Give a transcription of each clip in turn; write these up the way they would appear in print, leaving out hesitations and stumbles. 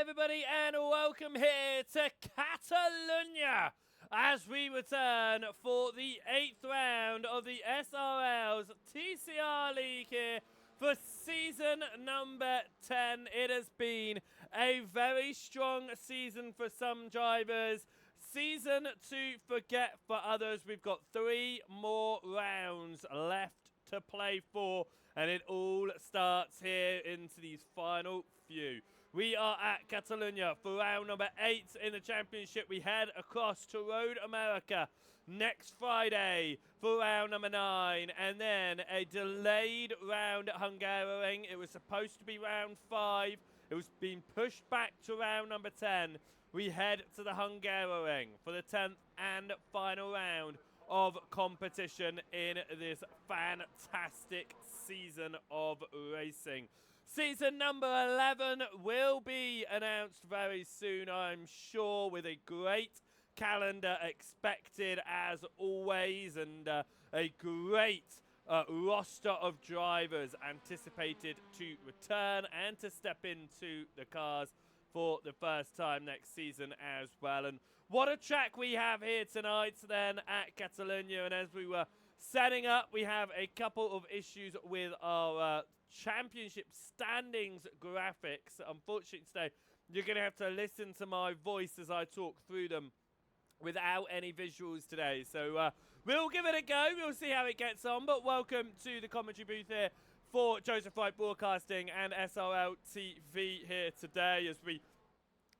everybody, and welcome here to Catalunya as we return for the 8th round of the SRL's TCR League here for season number 10. It has been a very strong season for some drivers, season to forget for others. We've got 3 more rounds left to play for, and it all starts here into these final few. We are at Catalunya for round number 8 in the championship. We head across to Road America next Friday for round number 9, and then a delayed round at Hungaroring. It was supposed to be round 5. It was being pushed back to round number 10. We head to the Hungaroring for the 10th and final round of competition in this fantastic season of racing. Season number 11 will be announced very soon, I'm sure, with a great calendar expected as always, and a great roster of drivers anticipated to return and to step into the cars for the first time next season as well. And what a track we have here tonight then at Catalunya. And as we were setting up, we have a couple of issues with our championship standings graphics. Unfortunately today, you're going to have to listen to my voice as I talk through them without any visuals today. So we'll give it a go. We'll see how it gets on. But welcome to the commentary booth here for Joseph Wright Broadcasting and SRL TV here today as we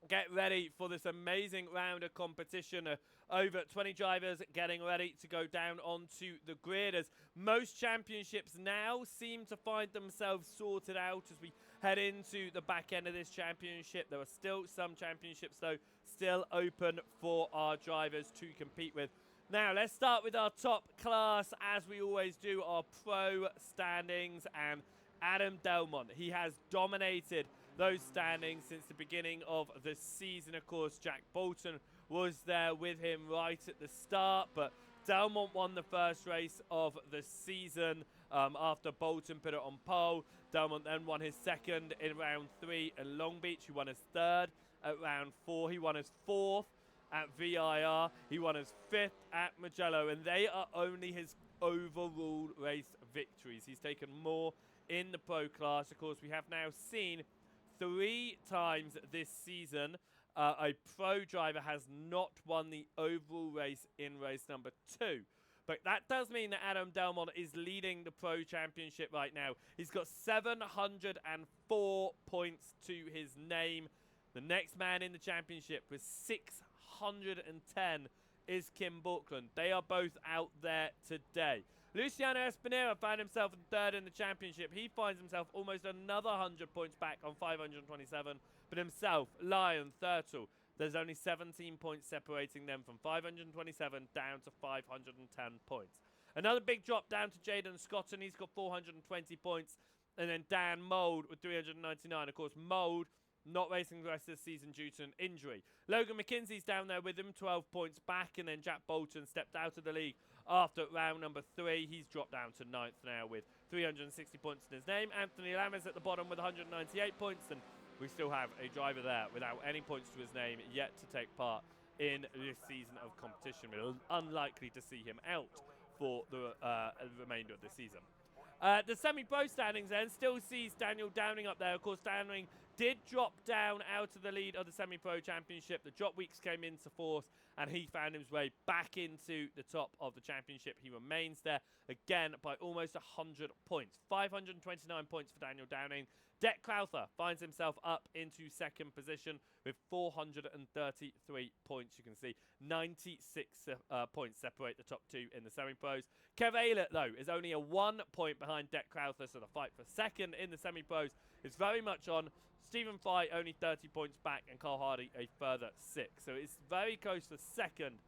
get ready for this amazing round of competition. Over 20 drivers getting ready to go down onto the grid as most championships now seem to find themselves sorted out as we head into the back end of this championship. There are still some championships, though, still open for our drivers to compete with. Now, let's start with our top class, as we always do, our pro standings, and Adam Delmont. He has dominated those standings since the beginning of the season. Of course, Jack Bolton was there with him right at the start, but Delmont won the first race of the season after Bolton put it on pole. Delmont then won his second in round 3 at Long Beach. He won his third at round 4. He won his fourth at VIR. He won his 5th at Mugello, and they are only his overall race victories. He's taken more in the pro class. Of course, we have now seen 3 times this season a pro driver has not won the overall race in race number 2. But that does mean that Adam Delmont is leading the pro championship right now. He's got 704 points to his name. The next man in the championship with 610 is Kim Buckland. They are both out there today. Luciano Espinera found himself in 3rd in the championship. He finds himself almost another 100 points back on 527. But himself, Lion, Thurtle, there's only 17 points separating them from 527 down to 510 points. Another big drop down to Jaden Scott, and he's got 420 points. And then Dan Mould with 399. Of course, Mould not racing the rest of the season due to an injury. Logan McKinsey's down there with him, 12 points back, and then Jack Bolton stepped out of the league after round number 3. He's dropped down to 9th now with 360 points in his name. Anthony Lammers at the bottom with 198 points, and we still have a driver there without any points to his name yet to take part in this season of competition. We're unlikely to see him out for the remainder of the season. The semi-pro standings then still sees Daniel Downing up there. Of course, Downing did drop down out of the lead of the semi-pro championship. The drop weeks came into force, and he found his way back into the top of the championship. He remains there again by almost 100 points. 529 points for Daniel Downing. Deck Crowther finds himself up into 2nd position with 433 points. You can see 96 points separate the top 2 in the semi-pros. Kev Aylett, though, is only a 1 point behind Deck Crowther, so the fight for 2nd in the semi-pros is very much on. Stephen Fry only 30 points back, and Carl Hardy a further 6. So it's very close for 2nd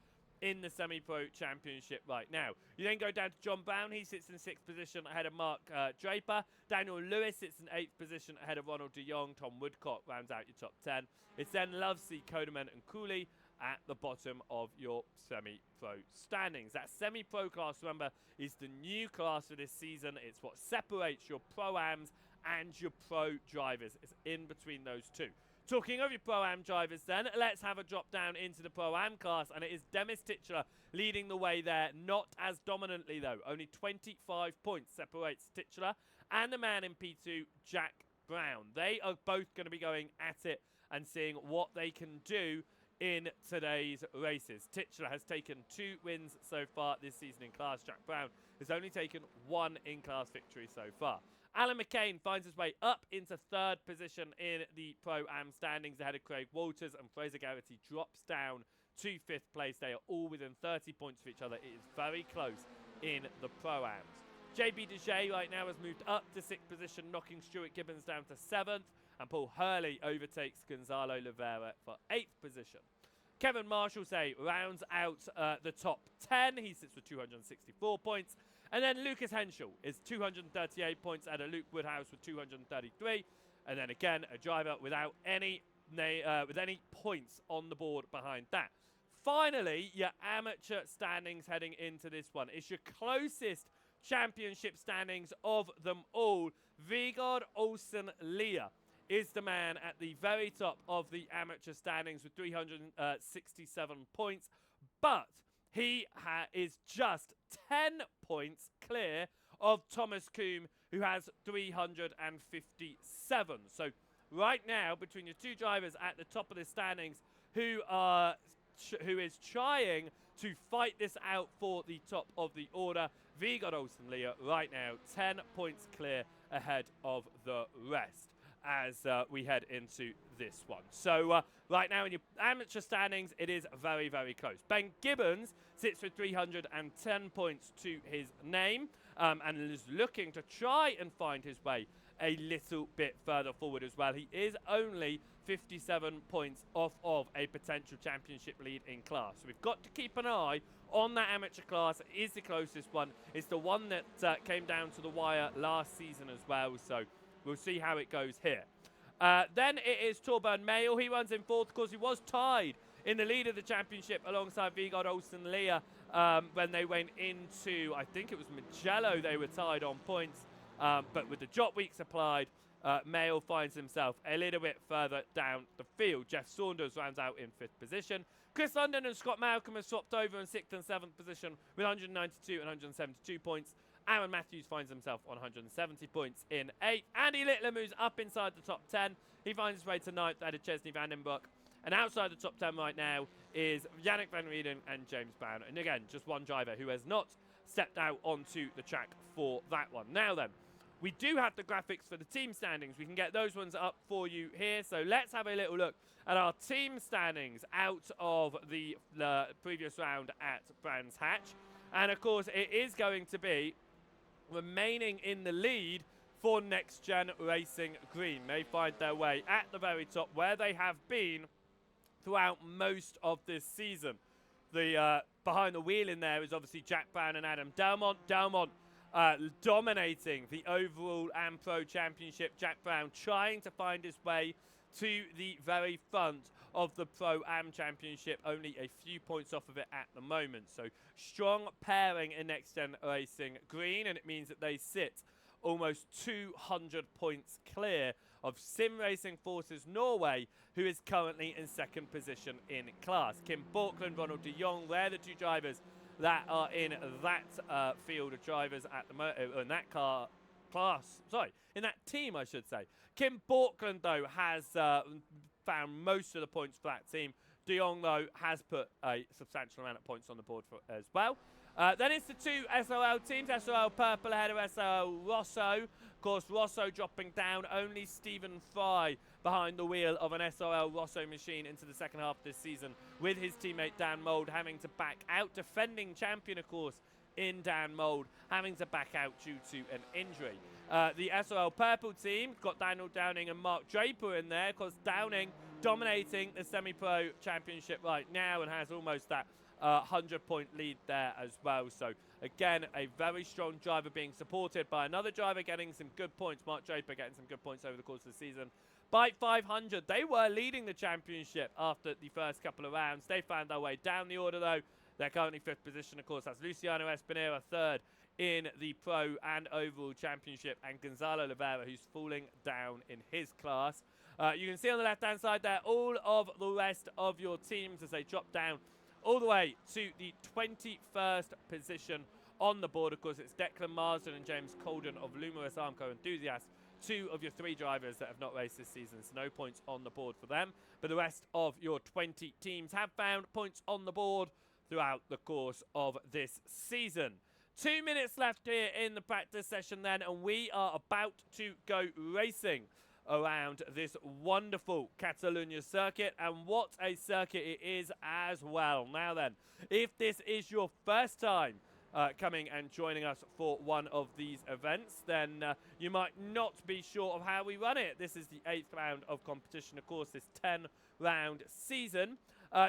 in the semi-pro championship right now. You then go down to John Brown. He sits in 6th position ahead of Mark Draper. Daniel Lewis sits in 8th position ahead of Ronald de Jong. Tom Woodcock rounds out your top 10. It's then Lovesey, Codeman and Cooley at the bottom of your semi-pro standings. That semi-pro class, remember, is the new class for this season. It's what separates your pro-ams and your pro drivers. It's in between those two. Talking of your Pro-Am drivers then, let's have a drop down into the Pro-Am class, and it is Demis Titular leading the way there, not as dominantly though. Only 25 points separates Titular and the man in P2, Jack Brown. They are both going to be going at it and seeing what they can do in today's races. Titular has taken 2 wins so far this season in class. Jack Brown has only taken 1 in-class victory so far. Alan McCain finds his way up into 3rd position in the Pro-Am standings ahead of Craig Walters, and Fraser Garrity drops down to 5th place. They are all within 30 points of each other. It is very close in the Pro-Ams. JB Dejay right now has moved up to 6th position, knocking Stuart Gibbons down to 7th, and Paul Hurley overtakes Gonzalo Oliveira for 8th position. Kevin Marshall rounds out the top 10. He sits with 264 points. And then Lucas Henschel is 238 points, and a Luke Woodhouse with 233. And then again, a driver without any points on the board behind that. Finally, your amateur standings heading into this one. It's your closest championship standings of them all. Vigard Olsen Lear is the man at the very top of the amateur standings with 367 points. But he is just 10 points clear of Thomas Coombe, who has 357. So right now, between your 2 drivers at the top of the standings, who is trying to fight this out for the top of the order, Vigard Olsen Lear right now 10 points clear ahead of the rest as we head into this one. So right now in your amateur standings, it is very, very close. Ben Gibbons sits with 310 points to his name and is looking to try and find his way a little bit further forward as well. He is only 57 points off of a potential championship lead in class. So we've got to keep an eye on that amateur class. It is the closest one. It's the one that came down to the wire last season as well. So we'll see how it goes here. Then it is Torburn Mayle. He runs in 4th. Of course, he was tied in the lead of the championship alongside Vigard Olsen Lear when they went into, I think it was Mugello, they were tied on points. But with the drop weeks applied, Mayle finds himself a little bit further down the field. Jeff Saunders rounds out in 5th position. Chris London and Scott Malcolm have swapped over in 6th and 7th position with 192 and 172 points. Aaron Matthews finds himself on 170 points in 8th. Andy Littler moves up inside the top 10. He finds his way to 9th ahead of Chesney Vandenbroek. And outside the top 10 right now is Yannick Van Rieden and James Brown. And again, just one driver who has not stepped out onto the track for that one. Now then, we do have the graphics for the team standings. We can get those ones up for you here. So let's have a little look at our team standings out of the previous round at Brands Hatch. And of course, it is going to be remaining in the lead for Next Gen Racing Green. They find their way at the very top where they have been throughout most of this season. The behind the wheel in there is obviously Jack Brown and Adam Delmont. Delmont dominating the overall AM Pro Championship. Jack Brown trying to find his way to the very front of the Pro-Am Championship, only a few points off of it at the moment. So strong pairing in Next Gen Racing Green, and it means that they sit almost 200 points clear of Sim Racing Forces Norway, who is currently in 2nd position in class. Kim Borkland, Ronald de Jong, they're the 2 drivers that are in that field of drivers at the in that in that team, I should say. Kim Borkland, though, has found most of the points for that team. De Jong, though, has put a substantial amount of points on the board for, as well. Then it's the 2 SRL teams, SRL Purple ahead of SRL Rosso. Of course, Rosso dropping down, only Stephen Fry behind the wheel of an SRL Rosso machine into the second half of this season, with his teammate Dan Mould having to back out. Defending champion, of course, in Dan Mould, having to back out due to an injury. The SRL Purple team got Daniel Downing and Mark Draper in there. Of course, Downing dominating the semi-pro championship right now and has almost that 100-point lead there as well. So again, a very strong driver being supported by another driver getting some good points. Mark Draper getting some good points over the course of the season. Bike 500, they were leading the championship after the first couple of rounds. They found their way down the order though. They're currently 5th position, of course. That's Luciano Espinera 3rd in the Pro and Overall Championship, and Gonzalo Oliveira, who's falling down in his class. You can see on the left-hand side there all of the rest of your teams as they drop down all the way to the 21st position on the board. Of course, it's Declan Marsden and James Colden of Luminous Armco Enthusiasts, 2 of your 3 drivers that have not raced this season, so no points on the board for them. But the rest of your 20 teams have found points on the board throughout the course of this season. 2 minutes left here in the practice session then, and we are about to go racing around this wonderful Catalunya circuit, and what a circuit it is as well. Now then, if this is your first time coming and joining us for one of these events, then you might not be sure of how we run it. This is the 8th round of competition, of course, this 10-round season.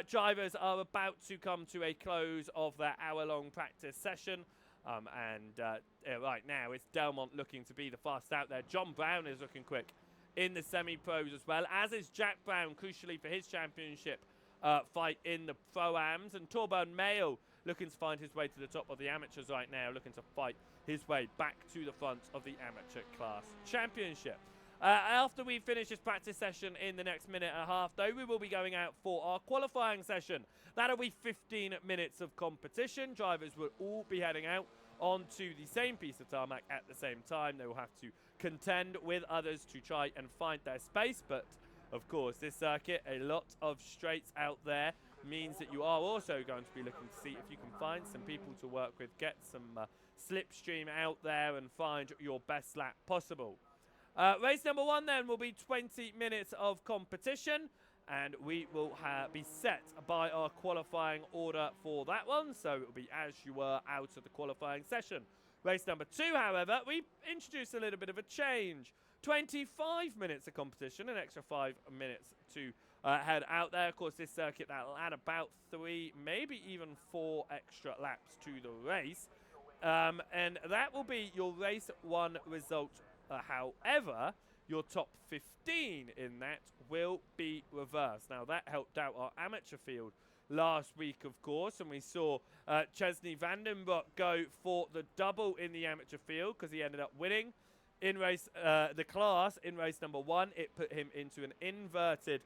Drivers are about to come to a close of their hour-long practice session. Right now, it's Delmont looking to be the fastest out there. John Brown is looking quick in the semi-pros as well, as is Jack Brown, crucially for his championship fight in the Pro-Ams. And Torburn Mayo looking to find his way to the top of the amateurs right now, looking to fight his way back to the front of the amateur class championship. After we finish this practice session in the next minute and a half, though, we will be going out for our qualifying session. That'll be 15 minutes of competition. Drivers will all be heading out onto the same piece of tarmac at the same time. They will have to contend with others to try and find their space, but of course this circuit, a lot of straights out there, means that you are also going to be looking to see if you can find some people to work with, get some slipstream out there and find your best lap possible. Race number 1 then will be 20 minutes of competition, and we will be set by our qualifying order for that one, so it will be as you were out of the qualifying session. Race number 2, however, we introduced a little bit of a change. 25 minutes of competition, an extra 5 minutes to head out there. Of course, this circuit, that'll add about 3, maybe even 4 extra laps to the race. And that will be your race 1 result. However, your top 15 in that will be reversed. Now, that helped out our amateur field last week, of course, and we saw Chesney Vandenbroek go for the double in the amateur field because he ended up winning in race the class in race number 1. It put him into an inverted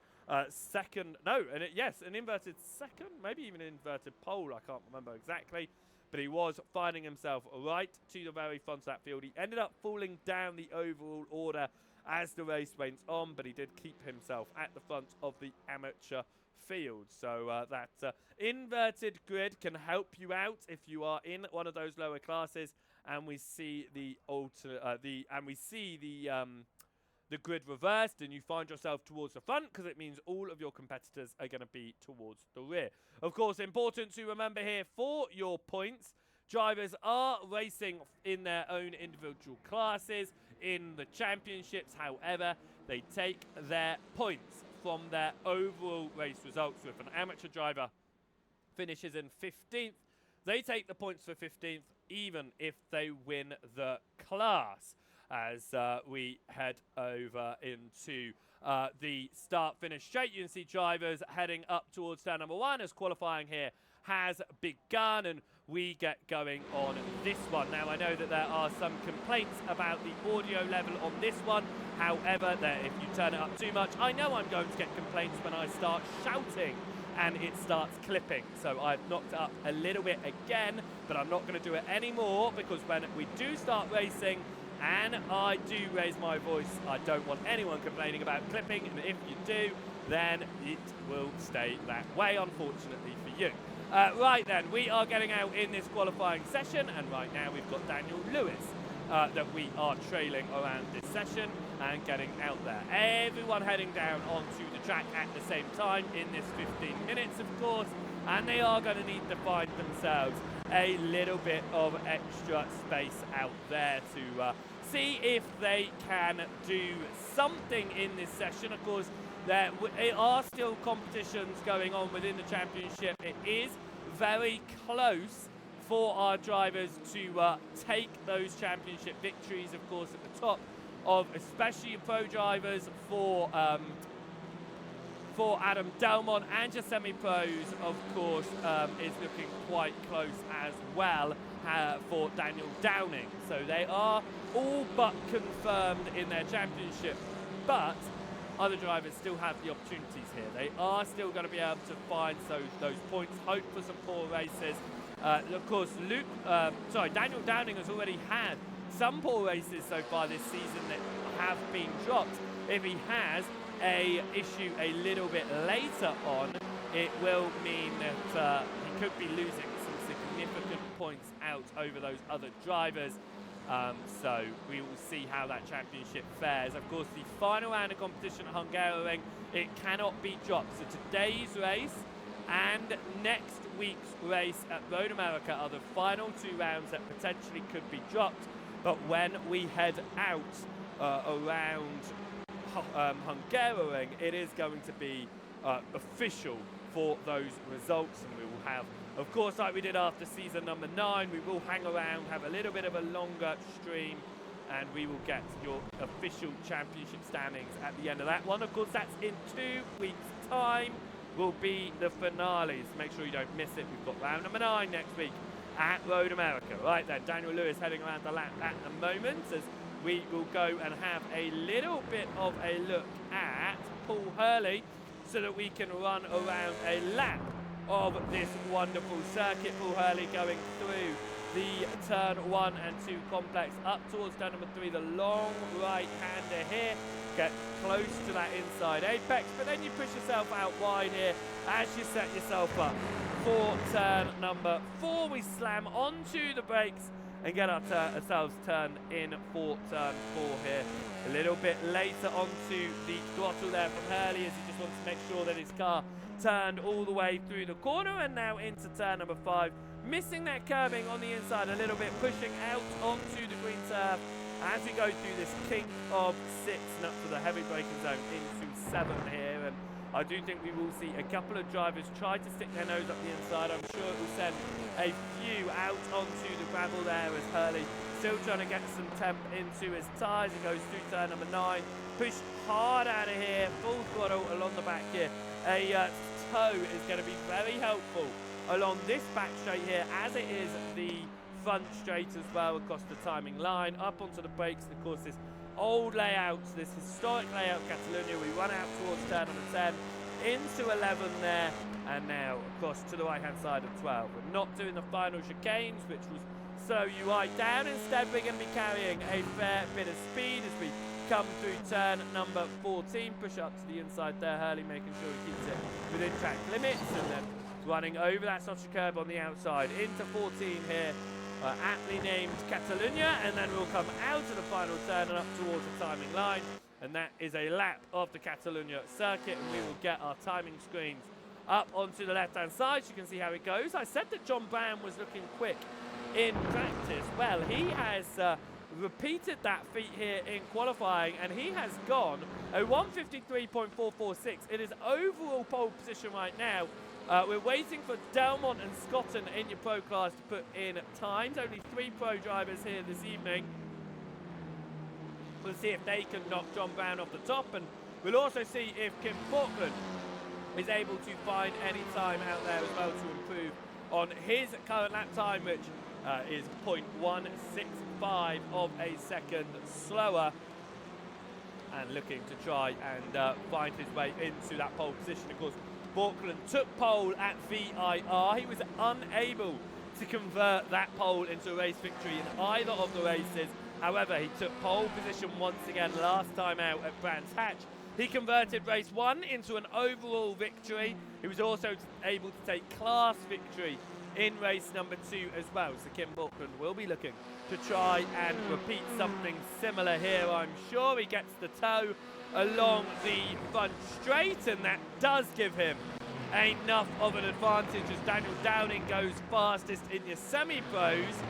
second, an inverted second, maybe even an inverted pole, I can't remember exactly, but he was finding himself right to the very front of that field. He ended up falling down the overall order as the race went on, but he did keep himself at the front of the amateur field. So that inverted grid can help you out if you are in one of those lower classes, and we see the grid reversed and you find yourself towards the front, because it means all of your competitors are going to be towards the rear. Of course, important to remember here for your points, drivers are racing in their own individual classes in the championships. However, they take their points from their overall race results. So if an amateur driver finishes in 15th, they take the points for 15th even if they win the class. As we head over into the start-finish straight, you can see drivers heading up towards turn number 1 as qualifying here has begun, and we get going on this one. Now, I know that there are some complaints about the audio level on this one. However, if you turn it up too much, I know I'm going to get complaints when I start shouting and it starts clipping. So I've knocked it up a little bit again, but I'm not going to do it anymore, because when we do start racing and I do raise my voice, I don't want anyone complaining about clipping, and if you do, then it will stay that way, unfortunately for you. Right then, we are getting out in this qualifying session, and right now we've got Daniel Lewis that we are trailing around this session and getting out there. Everyone heading down onto the track at the same time in this 15 minutes, of course, and they are going to need to find themselves a little bit of extra space out there to see if they can do something in this session. Of course, there are still competitions going on within the championship. It is very close for our drivers to take those championship victories, of course, at the top of especially pro drivers for Adam Delmont, and your semi-pros, of course, is looking quite close as well for Daniel Downing. So they are all but confirmed in their championship. But other drivers still have the opportunities here. They are still going to be able to find those points, hope for some poor races. Of course, Daniel Downing has already had some poor races so far this season that have been dropped. If he has a issue a little bit later on, it will mean that he could be losing some significant points out over those other drivers. So we will see how that championship fares. Of course, the final round of competition at Hungaroring, it cannot be dropped. So today's race and next week's race at Road America are the final 2 rounds that potentially could be dropped. But when we head out around Hungaroring, it is going to be official for those results, and we will have, of course, like we did after season number 9, we will hang around, have a little bit of a longer stream, and we will get your official championship standings at the end of that one. Of course, that's in 2 weeks' time, will be the finales. Make sure you don't miss it. We've got round number 9 next week at Road America. Right then, Daniel Lewis heading around the lap at the moment as we will go and have a little bit of a look at Paul Hurley so that we can run around a lap of this wonderful circuit. Paul Hurley going through the turn 1 and 2 complex up towards turn number 3, the long right-hander here. Get close to that inside apex, but then you push yourself out wide here as you set yourself up for turn number 4. We slam onto the brakes and get ourselves turned in for turn 4 here. A little bit later onto the throttle there from Hurley as he just wants to make sure that his car turned all the way through the corner, and now into turn number 5. Missing that curbing on the inside a little bit, pushing out onto the green turf as we go through this kink of 6 and up to the heavy braking zone into 7 here. And I do think we will see a couple of drivers try to stick their nose up the inside. I'm sure it will send a few out onto the gravel there as Hurley still trying to get some temp into his tyres. He goes through turn number 9, pushed hard out of here, full throttle along the back here. A toe is going to be very helpful along this back straight here, as it is the front straight as well across the timing line, up onto the brakes. And of course, this old layout, this historic layout Catalunya, we run out towards turn number 10, into 11 there, and now across to the right hand side of 12. We're not doing the final chicanes, which was slow you right down. Instead, we're going to be carrying a fair bit of speed as we come through turn number 14. Push up to the inside there, Hurley making sure he keeps it within track limits, and then running over that social curb on the outside into 14 here, aptly named Catalunya, and then we'll come out of the final turn and up towards the timing line, and that is a lap of the Catalunya circuit, and we will get our timing screens up onto the left hand side so you can see how it goes. I said that John Brown was looking quick in practice. Well, he has repeated that feat here in qualifying, and he has gone a 153.446. It is overall pole position right now. We're waiting for Delmont and Scotton in your pro class to put in times. Only 3 pro drivers here this evening. We'll see if they can knock John Brown off the top, and we'll also see if Kim Portland is able to find any time out there as well to improve on his current lap time, which is 0.165 of a second slower, and looking to try and find his way into that pole position. Of course, Portland took pole at VIR. He was unable to convert that pole into a race victory in either of the races. However, he took pole position once again last time out at Brands Hatch. He converted race 1 into an overall victory. He was also able to take class victory in race number 2 as well. So Kim Portland will be looking to try and repeat something similar here. I'm sure he gets the toe along the front straight, and that does give him enough of an advantage as Daniel Downing goes fastest in your semi-pros.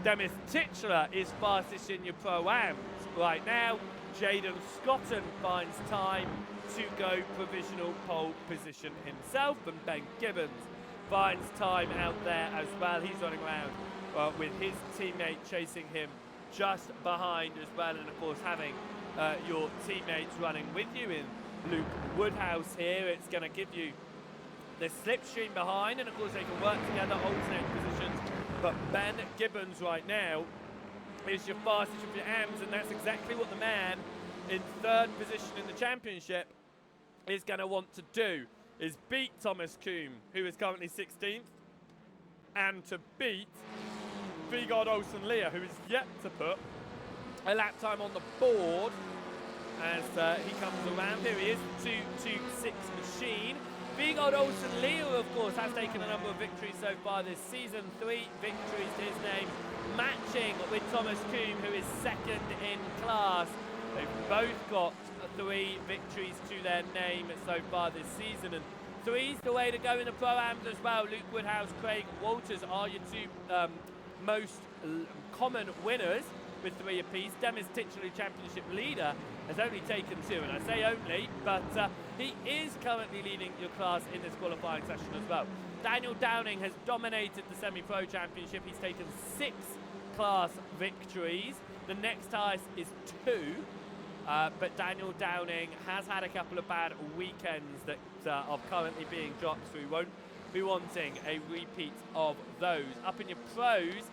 Demis Titchler is fastest in your pro-ams. Right now, Jaden Scotton finds time to go provisional pole position himself, and Ben Gibbons finds time out there as well. He's running around with his teammate chasing him just behind as well, and of course having your teammates running with you in Luke Woodhouse here, it's going to give you the slipstream behind, and of course they can work together, alternate positions. But Ben Gibbons right now is your fastest of your AMs, and that's exactly what the man in third position in the championship is going to want to do is beat Thomas Kuhn, who is currently 16th, and to beat Vigard Olsen Lear, who is yet to put a lap time on the board as he comes around. Here he is, 226 machine. Vigard Olsen Lear, of course, has taken a number of victories so far this season. 3 victories to his name, matching with Thomas Kuhn, who is second in class. They've both got 3 victories to their name so far this season, and 3's the way to go in the Pro-Ams as well. Luke Woodhouse, Craig Walters are your 2 most common winners with 3 apiece. Demis Titular Championship leader has only taken 2, and I say only, but he is currently leading your class in this qualifying session as well. Daniel Downing has dominated the Semi-Pro Championship. He's taken 6 class victories. The next highest is 2. But Daniel Downing has had a couple of bad weekends that are currently being dropped, so we won't be wanting a repeat of those. Up in your pros,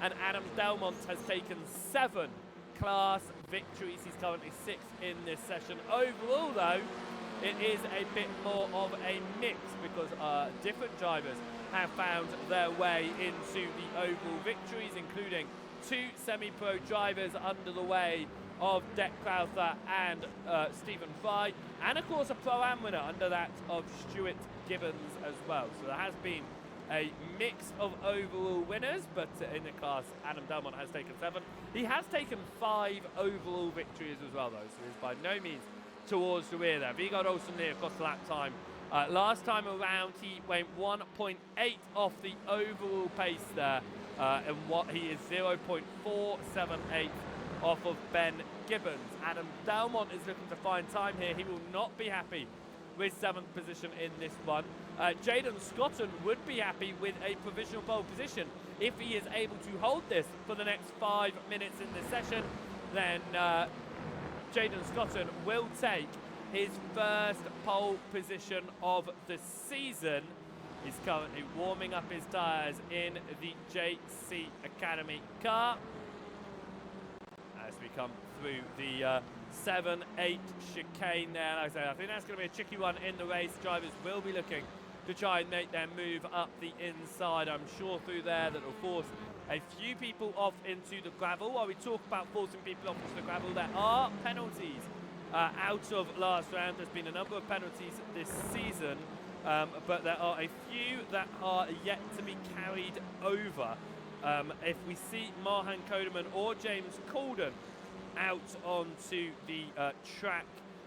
and Adam Delmont has taken 7 class victories. He's currently 6th in this session. Overall, though, it is a bit more of a mix because different drivers have found their way into the overall victories, including 2 semi-pro drivers under the way of Deck Crowther and Stephen Fry, and of course a Pro-Am winner under that of Stuart Gibbons as well. So there has been a mix of overall winners, but in the class Adam Delmont has taken 7. He has taken 5 overall victories as well though, so he's by no means towards the rear there. Vigard Olsen Lear across the lap time. Last time around he went 1.8 off the overall pace there, and what he is 0.478 off of Ben Gibbons. Adam Delmont is looking to find time here. He will not be happy with 7th position in this one. Jaden Scotton would be happy with a provisional pole position if he is able to hold this for the next 5 minutes in this session. Then Jaden Scotton will take his first pole position of the season. He's currently warming up his tyres in the JC Academy car as we come through the 7-8 chicane there. Like I say, I think that's going to be a tricky one in the race. Drivers will be looking to try and make their move up the inside. I'm sure through there that will force a few people off into the gravel. While we talk about forcing people off into the gravel, there are penalties out of last round. There's been a number of penalties this season, but there are a few that are yet to be carried over. If we see Marhan Kodeman or James Calden out onto the track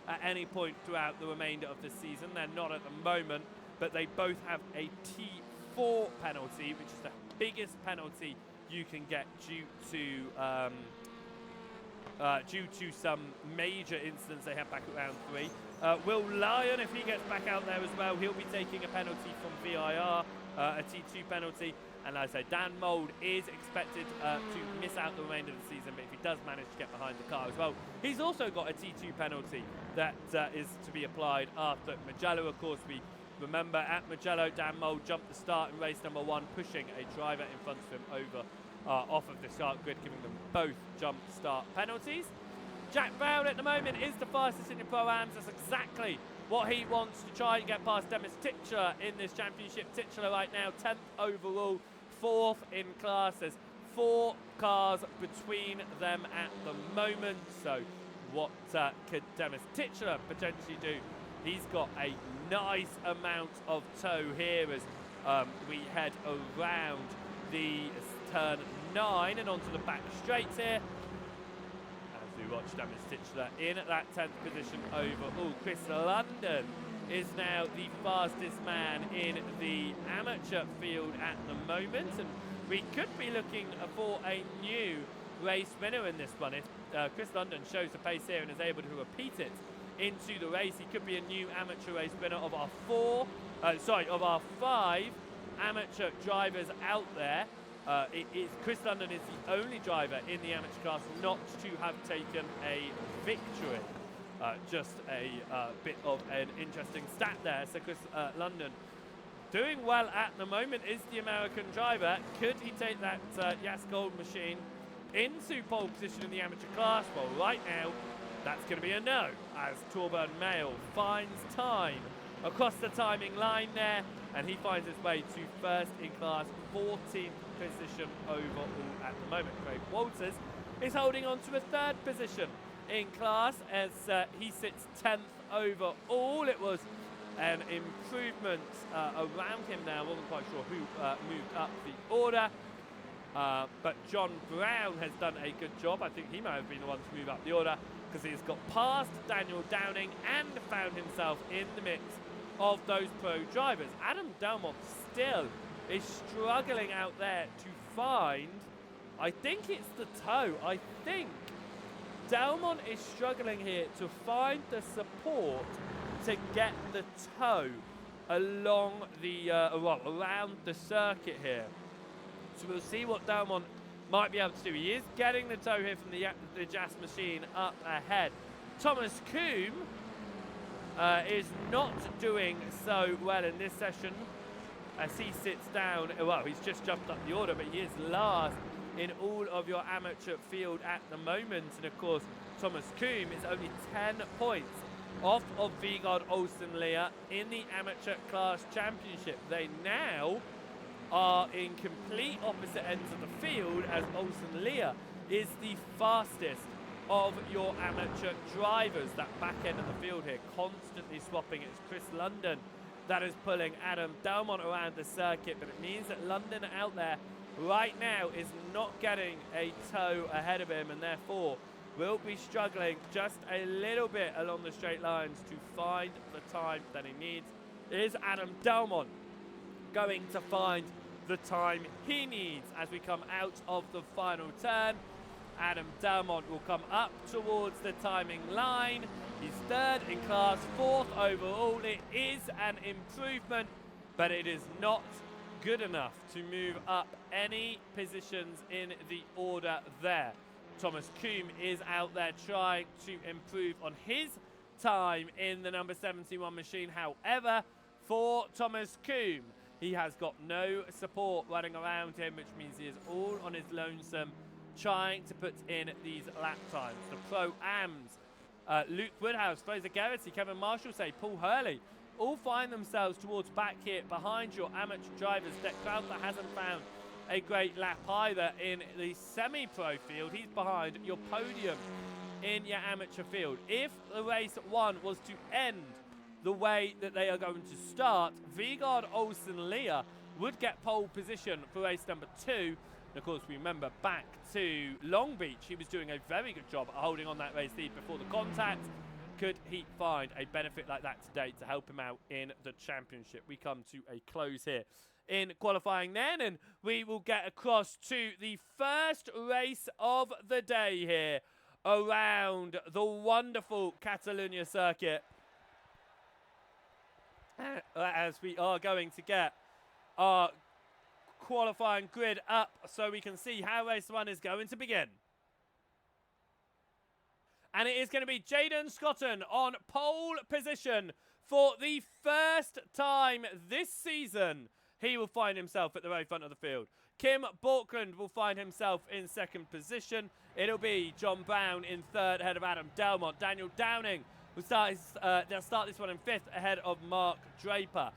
at any point throughout the remainder of the season, they're not at the moment, but they both have a T4 penalty, which is the biggest penalty you can get due to some major incidents they had back at round 3. Will Lyon, if he gets back out there as well, he'll be taking a penalty from VIR, a T2 penalty. And as I say, Dan Mould is expected to miss out the remainder of the season, but if he does manage to get behind the car as well, he's also got a T2 penalty that is to be applied after Mugello. Of course, we remember at Mugello, Dan Mould jumped the start in race number 1, pushing a driver in front of him over off of the start grid, giving them both jump start penalties. Jack Brown at the moment is the fastest in the Pro-Ams. That's exactly what he wants to try and get past Demis Titular in this championship. Titular right now 10th overall, 4th in class. There's 4 cars between them at the moment. So what could Demis Titular potentially do? He's got a nice amount of tow here as we head around the turn 9 and onto the back straights here. As we watch Demis Titular in that 10th position overall. Chris London is now the fastest man in the amateur field at the moment, and we could be looking for a new race winner in this one. If Chris London shows the pace here and is able to repeat it into the race, he could be a new amateur race winner of our 5 amateur drivers out there. Chris London is the only driver in the amateur class not to have taken a victory. Just a bit of an interesting stat there. So Chris London doing well at the moment is the American driver. Could he take that Yas Gold machine into pole position in the amateur class? Well, right now That's going to be a no, as Torburn Mail finds time across the timing line there, and he finds his way to first in class, 14th position overall at the moment. Craig Walters is holding on to a third position in class as he sits 10th overall. It was an improvement around him now. I wasn't quite sure who moved up the order. But John Brown has done a good job. I think he might have been the one to move up the order because he's got past Daniel Downing and found himself in the mix of those pro drivers. Adam Delmont still is struggling out there to find, I think it's the toe. I think Delmont is struggling here to find the support to get the toe along the, around the circuit here. So we'll see what Delmont might be able to do. He is getting the toe here from the Jas machine up ahead. Thomas Coombe is not doing so well in this session as he sits down. Well, he's just jumped up the order, but he is last in all of your amateur field at the moment. And of course, Thomas Coombe is only 10 points off of Vigard Olsen-Lear in the amateur class championship. They now are in complete opposite ends of the field as Olsen-Lear is the fastest of your amateur drivers. That back end of the field here constantly swapping. It's Chris London that is pulling Adam Delmont around the circuit, but it means that London out there right now is not getting a toe ahead of him and therefore will be struggling just a little bit along the straight lines to find the time that he needs. Is Adam Delmont going to find the time he needs as we come out of the final turn? Adam Delmont will come up towards the timing line. He's third in class, fourth overall. It is an improvement, but it is not good enough to move up any positions in the order there. Thomas Coombe is out there trying to improve on his time in the number 71 machine. However, for Thomas Coombe, he has got no support running around him, which means he is all on his lonesome trying to put in these lap times. The Pro-Ams, Luke Woodhouse, Fraser Garrity, Kevin Marshall, Paul Hurley, all find themselves towards back here behind your amateur drivers. Dick Crowther hasn't found a great lap either in the semi-pro field. He's behind your podium in your amateur field. If the race one was to end the way that they are going to start, Vigard Olsen-Lear would get pole position for race number 2. And of course, we remember back to Long Beach, he was doing a very good job at holding on that race lead before the contact. Could he find a benefit like that today to help him out in the championship? We come to a close here in qualifying then, and we will get across to the first race of the day here around the wonderful Catalunya circuit, as we are going to get our qualifying grid up so we can see how race one is going to begin. And it is going to be Jaden Scotton on pole position for the first time this season. He will find himself at the very front of the field. Kim Borkland will find himself in second position. It'll be John Brown in third ahead of Adam Delmont. Daniel Downing will they'll start this one in fifth ahead of Mark Draper.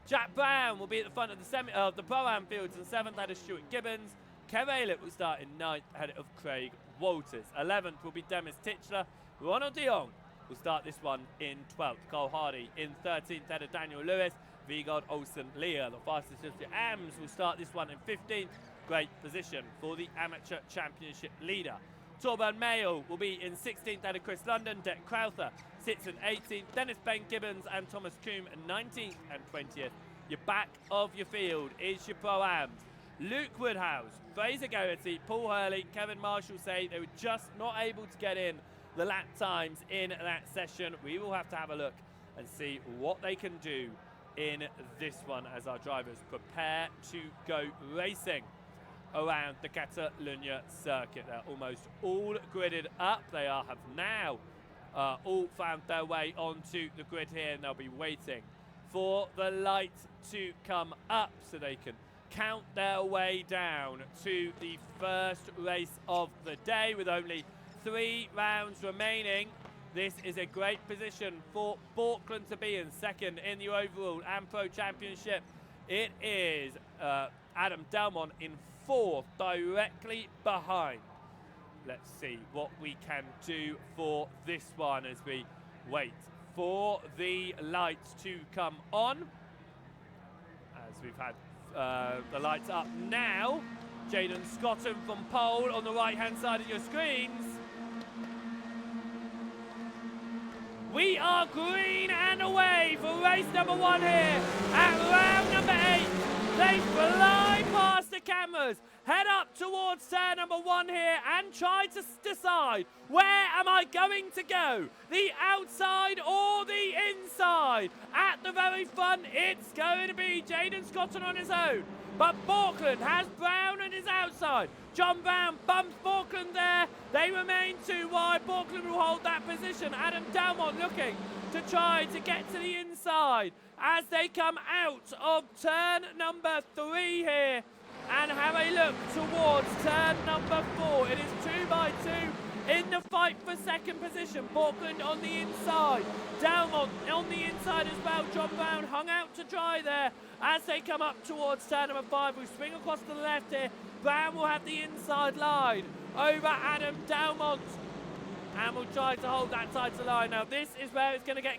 Jack Brown will be at the front of the Pro-Am fields in seventh ahead of Stuart Gibbons. Kev Aylett will start in ninth ahead of Craig Walters. 11th will be Demis Titchler. Ronald de Jong will start this one in 12th. Cole Hardy in 13th ahead of Daniel Lewis. Vigard Olsen-Lear, the fastest of the AMs, will start this one in 15th. Great position for the amateur championship leader. Torburn Mayo will be in 16th ahead of Chris London. Dick Crowther sits in 18th. Dennis Ben Gibbons and Thomas Coombe in 19th and 20th. Your back of your field is your Pro-Ams. Luke Woodhouse, Fraser Garrity, Paul Hurley, Kevin Marshall say they were just not able to get in the lap times in that session. We will have to have a look and see what they can do in this one as our drivers prepare to go racing around the Catalunya circuit. They're almost all gridded up. They have now all found their way onto the grid here, and they'll be waiting for the light to come up so they can count their way down to the first race of the day with only 3 rounds remaining. This is a great position for Auckland to be in, second in the overall and Pro Championship. It is Adam Delmont in fourth, directly behind. Let's see what we can do for this one as we wait for the lights to come on. As we've had the lights up now. Jaden Scotton from pole on the right-hand side of your screens. We are green and away for race number 1 here at round number 8. They fly past the cameras, head up towards turn number 1 here and try to decide, where am I going to go? The outside or the inside? At the very front, it's going to be Jaden Scotton on his own. But Auckland has Brown on his outside. John Brown bumps Auckland there. They remain 2 wide. Auckland will hold that position. Adam Delmont looking to try to get to the inside as they come out of turn number 3 here and have a look towards turn number 4. It is 2 by 2 in the fight for second position. Auckland on the inside. Delmont on the inside as well. John Brown hung out to dry there as they come up towards turn number 5. We swing across to the left here. Brown will have the inside line over Adam Delmont and will try to hold that tighter line. Now this is where it's going to get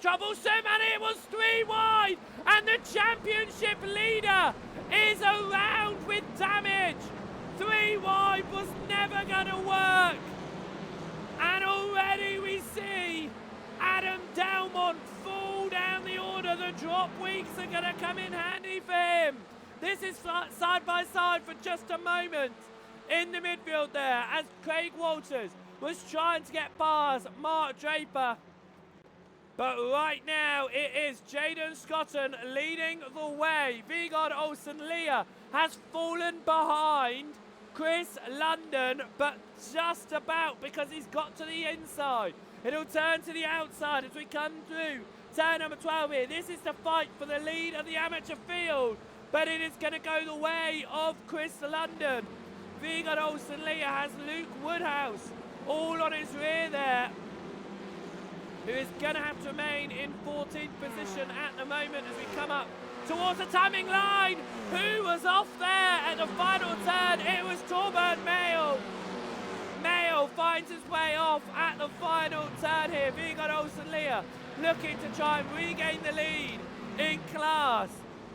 troublesome, and it was 3 wide, and the championship leader is around with damage. 3 wide was never going to work, and already we see Adam Delmont fall down the order. The drop weeks are going to come in handy for him. This is side by side for just a moment in the midfield there as Craig Walters was trying to get past Mark Draper. But right now it is Jaden Scotton leading the way. Vigard Olsen-Leah has fallen behind Chris London, but just about, because he's got to the inside. It'll turn to the outside as we come through turn number 12 here. This is the fight for the lead of the amateur field, but it is going to go the way of Chris London. Vigard Olsen-Leah has Luke Woodhouse all on his rear there, who is going to have to remain in 14th position at the moment as we come up towards the timing line. Who was off there at the final turn? It was Torben Mayo. Mayo finds his way off at the final turn here. Vigard Olsen-Leah looking to try and regain the lead in class.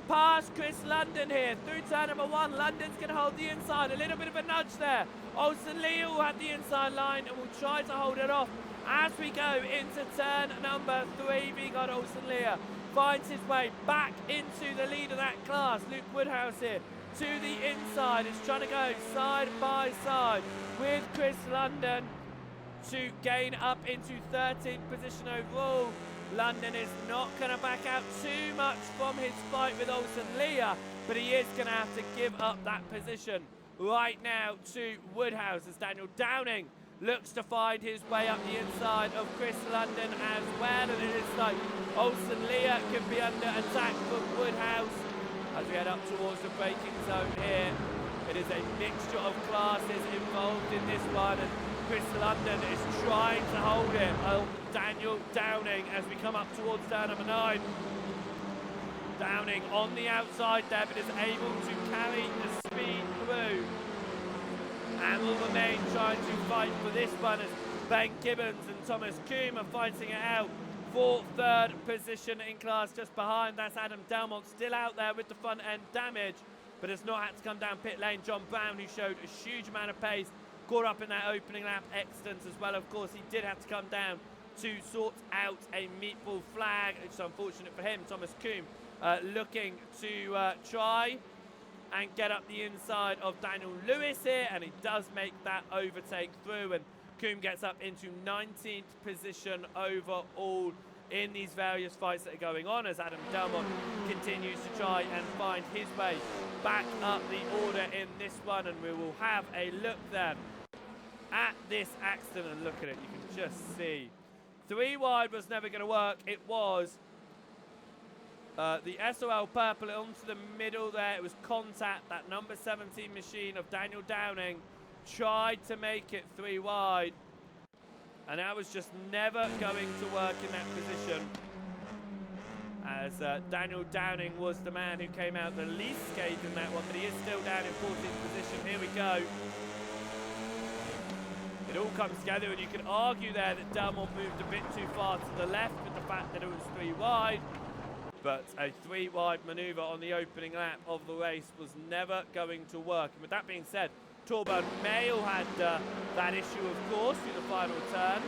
Past Chris London here through turn number 1. London's going to hold the inside. A little bit of a nudge there. Olsen-Leah will have the inside line and will try to hold it off as we go into turn number 3. Vigard Olsen-Leah finds his way back into the lead of that class. Luke Woodhouse here to the inside. Is trying to go side by side with Chris London to gain up into 13th position overall. London is not going to back out too much from his fight with Olsen-Leah, but he is going to have to give up that position right now to Woodhouse as Daniel Downing looks to find his way up the inside of Chris London as well. And it is like Olsen-Leah could be under attack from Woodhouse as we head up towards the braking zone here. It is a mixture of classes involved in this one, and Chris London is trying to hold it. Daniel Downing as we come up towards turn number 9. Downing on the outside there, but is able to carry the speed through and will remain trying to fight for this one as Ben Gibbons and Thomas Coombe are fighting it out for 3rd position in class. Just behind, that's Adam Delmont still out there with the front end damage, but has not had to come down pit lane. John Brown, who showed a huge amount of pace, caught up in that opening lap excellence as well. Of course, he did have to come down to sort out a meatball flag. It's unfortunate for him. Thomas Coombe looking to try and get up the inside of Daniel Lewis here, and he does make that overtake through, and Coombe gets up into 19th position overall in these various fights that are going on as Adam Delmont continues to try and find his way back up the order in this one. And we will have a look then at this accident, and look at it, you can just see 3 wide was never going to work. It was the SRL purple onto the middle there. It was contact. That number 17 machine of Daniel Downing tried to make it 3 wide, And that was just never going to work in that position, as Daniel Downing was the man who came out the least scathed in that one, but he is still down in 14th position. Here we go. It all comes together, and you could argue there that Delmont moved a bit too far to the left with the fact that it was 3 wide, but a 3 wide manoeuvre on the opening lap of the race was never going to work. And with that being said, Torben Mail had that issue, of course, through the final turn.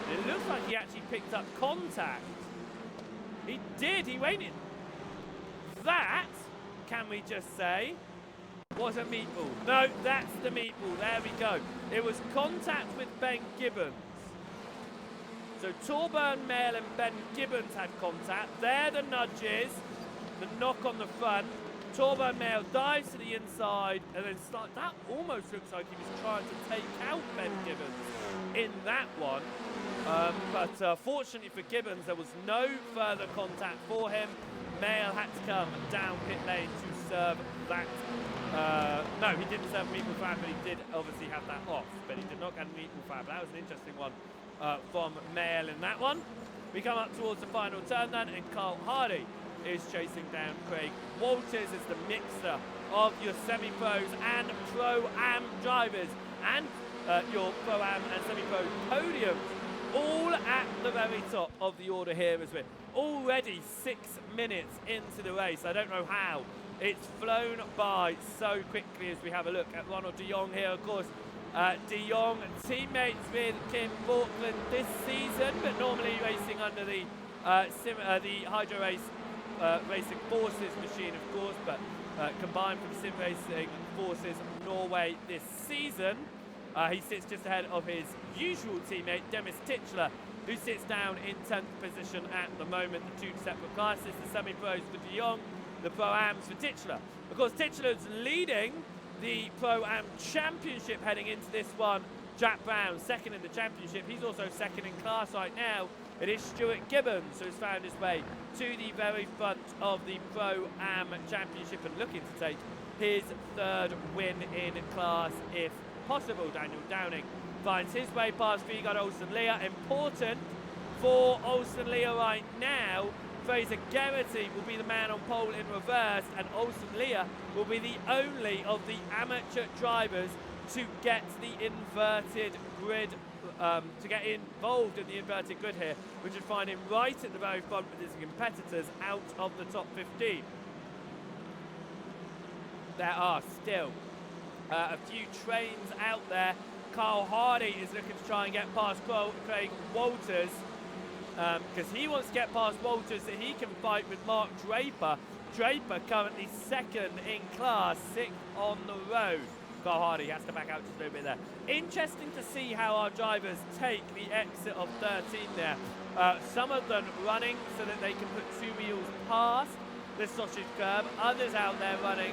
And it looks like he actually picked up contact. He did, he waited. That, can we just say, was a meatball. No, that's the meatball. There we go. It was contact with Ben Gibbons. So Torben Mail and Ben Gibbons had contact. There the nudges, the knock on the front. Torben Mail dives to the inside and then that almost looks like he was trying to take out Ben Gibbons in that one. But fortunately for Gibbons, there was no further contact for him. Mail had to come down pit lane to serve that. No, he didn't serve meatball fab, but he did obviously have that off. But he did not get a meatball fab. That was an interesting one from Mail in that one. We come up towards the final turn then, and Carl Hardy is chasing down Craig Walters as the mixer of your semi-pros and pro-am drivers and your pro-am and semi-pro podiums, all at the very top of the order here as we're already 6 minutes into the race. I don't know how. It's flown by so quickly as we have a look at Ronald de Jong here, of course. De Jong, teammates with Kim Borkland this season, but normally racing under the Hydro Race Racing Forces machine, of course, but combined for the Sim Racing Forces Norway this season. He sits just ahead of his usual teammate, Demis Titchler, who sits down in 10th position at the moment. The 2 separate classes, the semi-pros for de Jong, the pro-ams for Titchler. Of course, Titchler's leading the pro-am championship heading into this one. Jack Brown, second in the championship. He's also second in class right now. It is Stuart Gibbons who has found his way to the very front of the pro-am championship and looking to take his 3rd win in class if possible. Daniel Downing finds his way past Vigard Olsen-Leah. Important for Olsen-Leah right now. Fraser Geraghty will be the man on pole in reverse, and Olsen-Leah will be the only of the amateur drivers to get the inverted grid, to get involved in the inverted grid here, which would find him right at the very front with his competitors out of the top 15. There are still a few trains out there. Carl Hardy is looking to try and get past Craig Walters, because he wants to get past Walters so he can fight with Mark Draper. Draper currently 2nd in class, 6th on the road. Carl Hardy has to back out just a little bit there. Interesting to see how our drivers take the exit of 13 there. Some of them running so that they can put 2 wheels past the sausage curb. Others out there running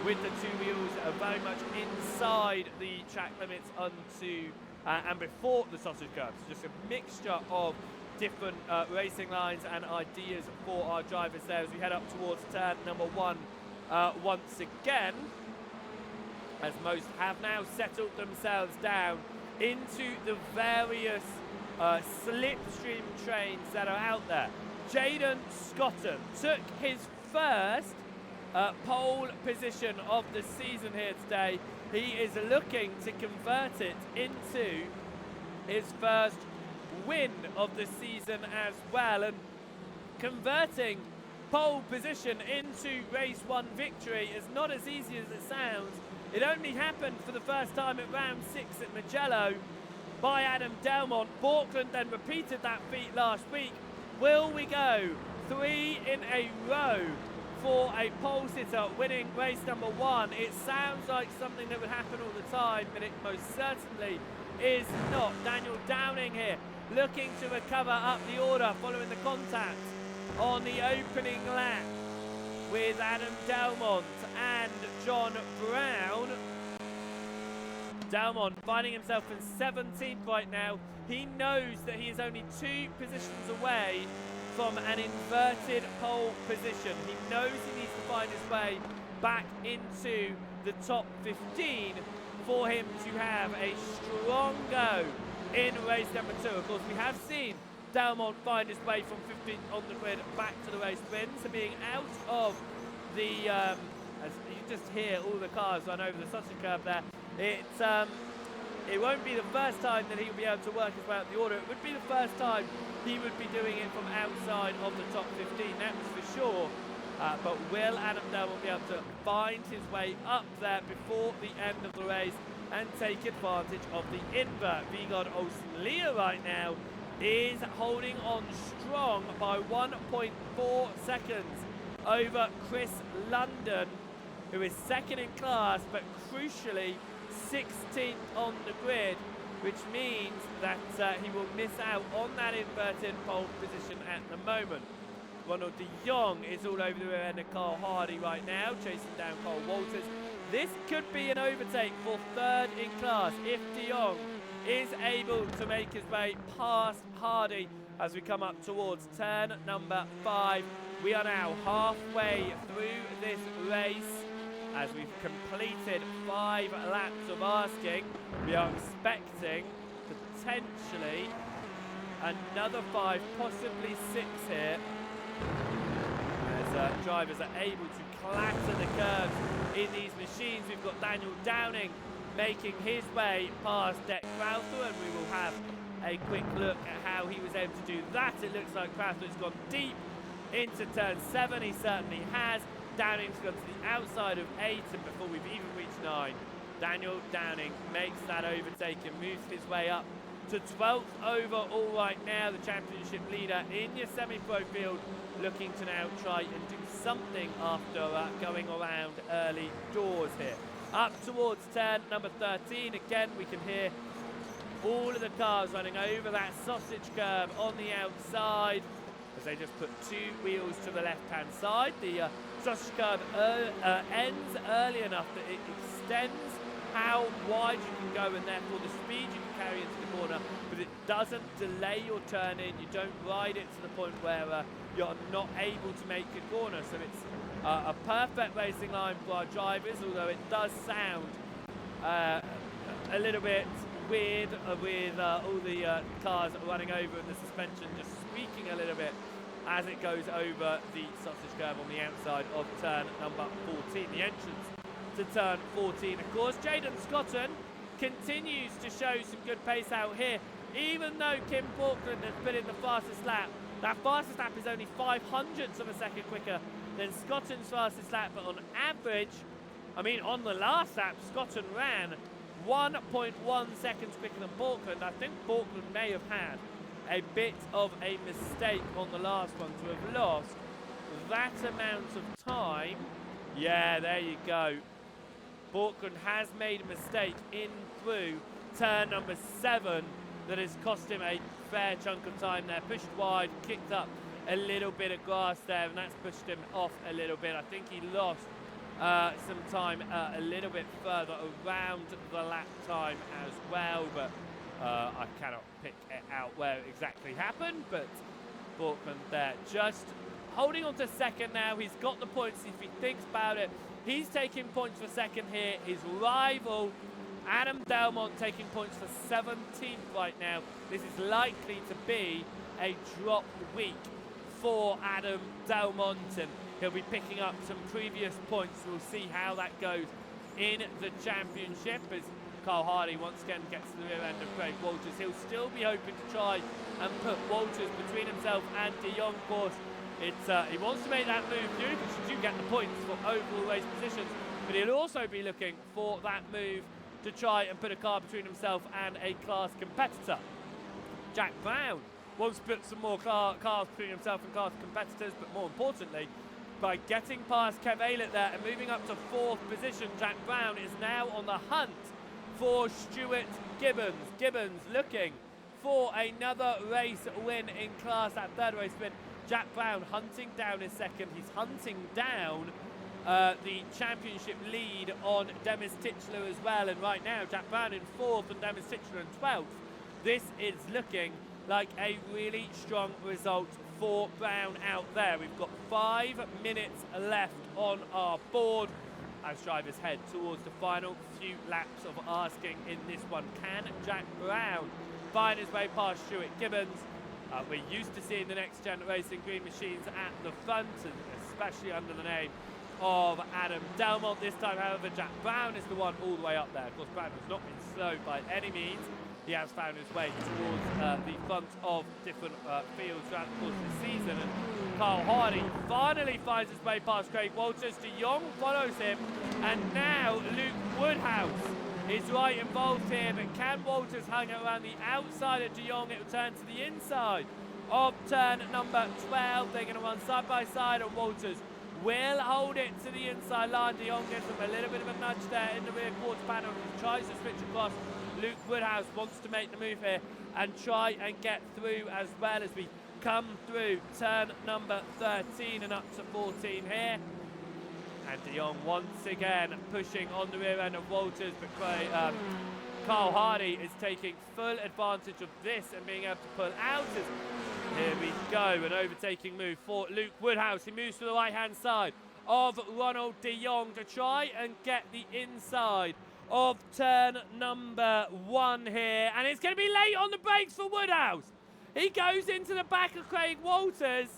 with the 2 wheels very much inside the track limits onto and before the sausage curb. So just a mixture of different racing lines and ideas for our drivers there as we head up towards turn number 1 once again, as most have now settled themselves down into the various slipstream trains that are out there. Jaden Scotton took his first pole position of the season here today. He is looking to convert it into his first win of the season as well, and converting pole position into race 1 victory is not as easy as it sounds. It only happened for the first time at round 6 at Mugello by Adam Delmont. Borkland then repeated that feat last week. Will we go 3 in a row for a pole sitter winning race number 1? It sounds like something that would happen all the time, but it most certainly is not. Daniel Downing here looking to recover up the order following the contact on the opening lap with Adam Delmont and John Brown. Delmont finding himself in 17th right now. He knows that he is only 2 positions away from an inverted pole position. He knows he needs to find his way back into the top 15 for him to have a strong go in race number 2. Of course, we have seen Delmont find his way from 15th on the grid back to the race win, so being out of the, as you just hear all the cars run over the sausage curb there, it won't be the first time that he'll be able to work his way up the order. It would be the first time he would be doing it from outside of the top 15, that's for sure. But will Adam Delmont be able to find his way up there before the end of the race and take advantage of the invert? Vigard Olsen Lear right now is holding on strong by 1.4 seconds over Chris London, who is second in class, but crucially 16th on the grid, which means that he will miss out on that inverted pole position at the moment. Ronald de Jong is all over the rear end of Carl Hardy right now, chasing down Carl Walters. This could be an overtake for third in class if de Jong is able to make his way past Hardy as we come up towards turn number 5. We are now halfway through this race. As we've completed 5 laps of asking, we are expecting potentially another 5, possibly 6 here. As drivers are able to clatter the curves in these machines. We've got Daniel Downing making his way past Deck Crowther, and we will have a quick look at how he was able to do that. It looks like Crowther's gone deep into turn 7. He certainly has. Downing's gone to the outside of 8, and before we've even reached 9, Daniel Downing makes that overtake and moves his way up to 12th overall right now. The championship leader in your semi-pro field, looking to now try and do something after going around early doors here. Up towards turn number 13, again we can hear all of the cars running over that sausage curb on the outside as they just put 2 wheels to the left-hand side. The sausage curb ends early enough that it extends how wide you can go and therefore the speed you can carry into the corner, but it doesn't delay your turn in. You don't ride it to the point where you're not able to make a corner. So it's a perfect racing line for our drivers, although it does sound a little bit weird with all the cars running over and the suspension just squeaking a little bit as it goes over the sausage curb on the outside of turn number 14, the entrance to turn 14. Of course, Jaden Scotton continues to show some good pace out here, even though Kim Portland has put in the fastest lap. That fastest lap is only 0.05 of a second quicker than Scotton's fastest lap, but on average, I mean, on the last lap, Scotton ran 1.1 seconds quicker than Portland. I think Portland may have had a bit of a mistake on the last one to have lost that amount of time. Yeah, there you go. Portland has made a mistake in through turn number 7 that has cost him a fair chunk of time there. Pushed wide, kicked up a little bit of grass there, and that's pushed him off a little bit. I think he lost some time a little bit further around the lap time as well, but I cannot pick it out where it exactly happened. But Portland there just holding on to second now. He's got the points if he thinks about it. He's taking points for second here. His rival Adam Delmont taking points for 17th right now. This is likely to be a drop week for Adam Delmont, and he'll be picking up some previous points. We'll see how that goes in the championship as Carl Hardy once again gets to the rear end of Craig Walters. He'll still be hoping to try and put Walters between himself and de Jong, of course. He wants to make that move through because you do get the points for overall race positions, but he'll also be looking for that move to try and put a car between himself and a class competitor. Jack Brown wants to put some more cars between himself and class competitors, but more importantly, by getting past Kev Aylett there and moving up to 4th position, Jack Brown is now on the hunt for Stuart Gibbons. Gibbons looking for another race win in class, that 3rd race win. Jack Brown hunting down his second. He's hunting down the championship lead on Demis Titchler as well. And right now, Jack Brown in 4th and Demis Titchler in 12th. This is looking like a really strong result for Brown out there. We've got 5 minutes left on our board as drivers head towards the final few laps of asking in this one. Can Jack Brown find his way past Stuart Gibbons. We're used to seeing the next gen racing green machines at the front, and especially under the name of Adam Delmont. This time, however, Jack Brown is the one all the way up there. Of course, Brown has not been slowed by any means. He has found his way towards the front of different fields throughout the course of the season. And Carl Hardy finally finds his way past Craig Walters. De Jong follows him. And now Luke Woodhouse is right involved here. But can Walters hang around the outside of De Jong? It will turn to the inside of turn number 12. They're going to run side by side, and Walters will hold it to the inside line. De Jong gives him a little bit of a nudge there in the rear quarter panel. He tries to switch across. Luke Woodhouse wants to make the move here and try and get through as well as we come through turn number 13 and up to 14 here. And De Jong once again pushing on the rear end of Walters, but Carl Hardy is taking full advantage of this and being able to pull out. Here we go, an overtaking move for Luke Woodhouse. He moves to the right-hand side of Ronald De Jong to try and get the inside of turn number 1 here. And it's going to be late on the brakes for Woodhouse. He goes into the back of Craig Walters,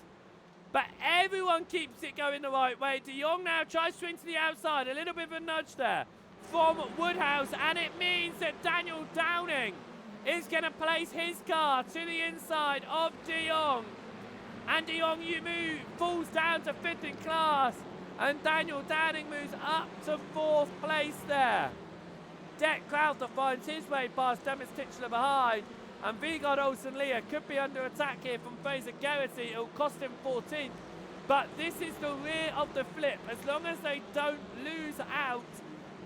but everyone keeps it going the right way. De Jong now tries to swing to the outside. A little bit of a nudge there from Woodhouse, and it means that Daniel Downing is going to place his car to the inside of De Jong. And De Jong falls down to 5th in class, and Daniel Downing moves up to 4th place there. Dec Crowther finds his way past Demis Titchler behind, and Vigard Olsen-Leah could be under attack here from Fraser Geraghty. It'll cost him 14th, but this is the rear of the flip. As long as they don't lose out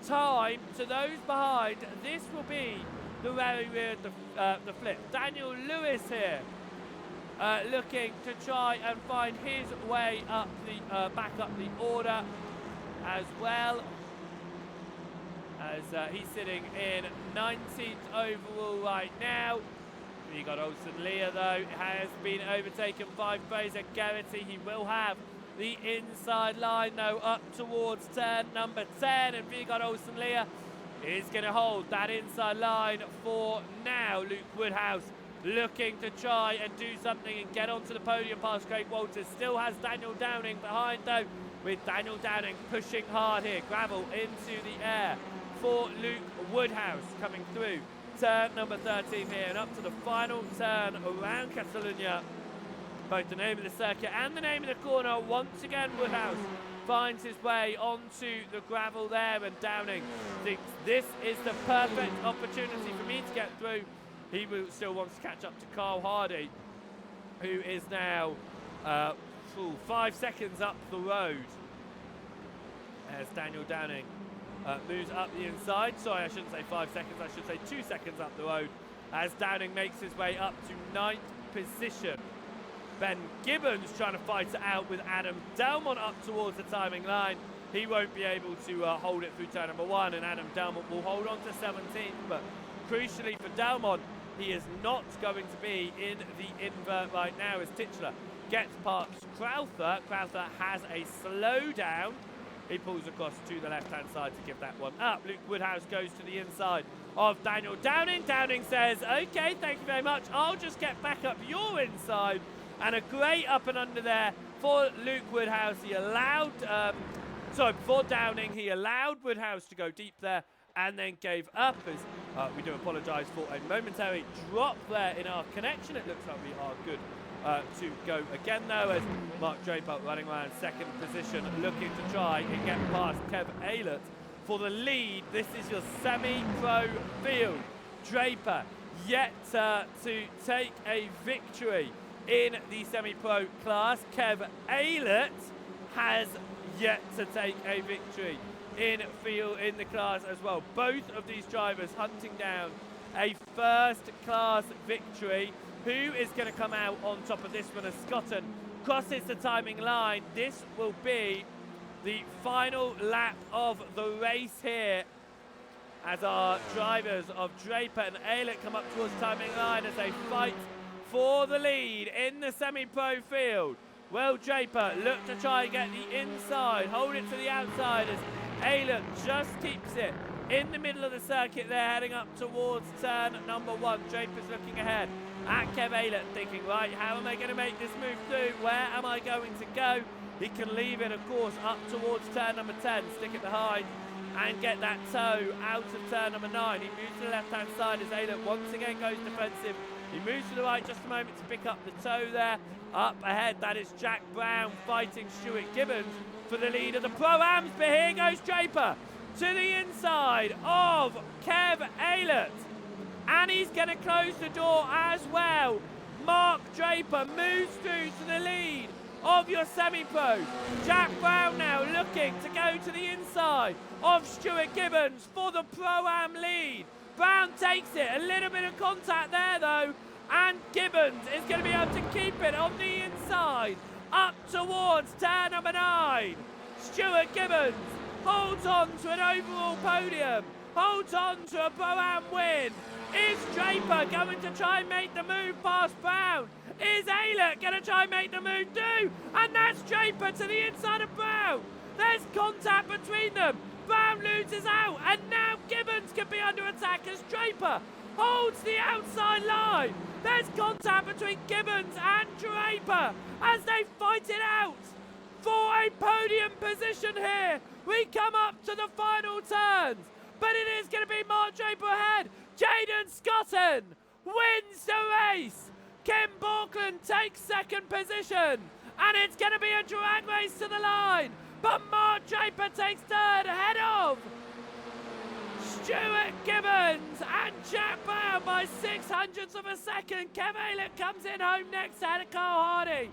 time to those behind, this will be the very rear of the flip. Daniel Lewis here looking to try and find his way up the back up the order as well, as he's sitting in 19th overall right now. You got Olsen-Leah though, has been overtaken by Fraser Geraghty. He will have the inside line though up towards turn number 10, and Vigard Olsen-Leah is going to hold that inside line for now. Luke Woodhouse looking to try and do something and get onto the podium past Craig Walters. Still has Daniel Downing behind though, with Daniel Downing pushing hard here. Gravel into the air for Luke Woodhouse coming through turn number 13 here, and up to the final turn around Catalunya. Both the name of the circuit and the name of the corner. Once again, Woodhouse finds his way onto the gravel there, and Downing thinks this is the perfect opportunity for me to get through. He still wants to catch up to Carl Hardy, who is now 5 seconds up the road as Daniel Downing moves up the inside. Sorry, I shouldn't say 5 seconds, I should say 2 seconds up the road as Downing makes his way up to 9th position. Ben Gibbons trying to fight it out with Adam Delmont up towards the timing line. He won't be able to hold it through turn number 1, and Adam Delmont will hold on to 17th. But crucially for Delmont, he is not going to be in the invert right now as Titchler gets past Crowther. Crowther has a slowdown. He pulls across to the left-hand side to give that one up. Luke Woodhouse goes to the inside of Daniel Downing. Downing says, okay, thank you very much. I'll just get back up your inside. And a great up and under there for Luke Woodhouse. He allowed, before Downing, he allowed Woodhouse to go deep there and then gave up, as we do apologise for a momentary drop there in our connection. It looks like we are good to go again though, as Mark Draper running around 2nd position, looking to try and get past Kev Aylett for the lead. This is your semi-pro field. Draper yet to take a victory in the semi-pro class. Kev Aylett has yet to take a victory in the class as well. Both of these drivers hunting down a first-class victory. Who is going to come out on top of this one as Scotton crosses the timing line? This will be the final lap of the race here, as our drivers of Draper and Aylett come up towards the timing line as they fight for the lead in the semi-pro field. Well, Draper look to try and get the inside, hold it to the outside as Aylett just keeps it in the middle of the circuit there, heading up towards turn number 1. Draper's looking ahead at Kev Aylett, thinking, right, how am I going to make this move through? Where am I going to go? He can leave it, of course, up towards turn number 10, stick it behind, and get that toe out of turn number 9. He moves to the left-hand side as Aylett once again goes defensive. He moves to the right just a moment to pick up the toe there. Up ahead, that is Jack Brown fighting Stuart Gibbons for the lead of the Pro-Ams, but here goes Draper to the inside of Kev Aylett, and he's going to close the door as well. Mark Draper moves through to the lead of your semi-pro. Jack Brown now looking to go to the inside of Stuart Gibbons for the Pro-Am lead. Brown takes it, a little bit of contact there though, and Gibbons is going to be able to keep it on the inside up towards turn number 9. Stuart Gibbons holds on to an overall podium, holds on to a Pro-Am win. Is Draper going to try and make the move past Brown? Is Aylett going to try and make the move too? And that's Draper to the inside of Brown. There's contact between them. Brown loses out, and now Gibbons can be under attack as Draper holds the outside line. There's contact between Gibbons and Draper as they fight it out for a podium position here. We come up to the final turns, but it is going to be Mark Draper ahead. Jaden Scotton wins the race. Kim Borkland takes second position, and it's going to be a drag race to the line. But Mark Draper takes third ahead of Stuart Gibbons and Jack Brown by 600ths of a second. Kev Aylett comes in home next ahead of Carl Hardy.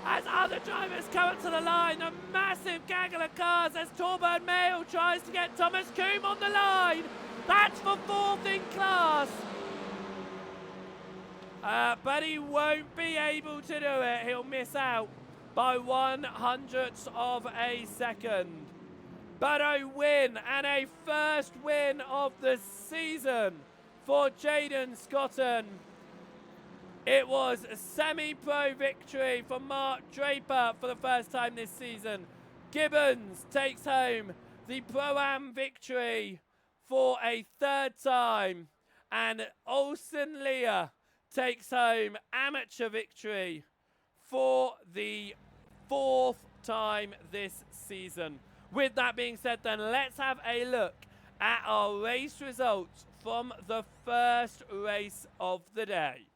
As other drivers come up to the line, a massive gaggle of cars as Torburn Mail tries to get Thomas Coombe on the line. That's for 4th in class. But he won't be able to do it. He'll miss out by 100ths of a second. But a win, and a first win of the season for Jaden Scotton. It was a semi-pro victory for Mark Draper for the first time this season. Gibbons takes home the Pro-Am victory for a 3rd time, and Olsen Leah takes home amateur victory for the 4th time this season. With that being said then, let's have a look at our race results from the first race of the day.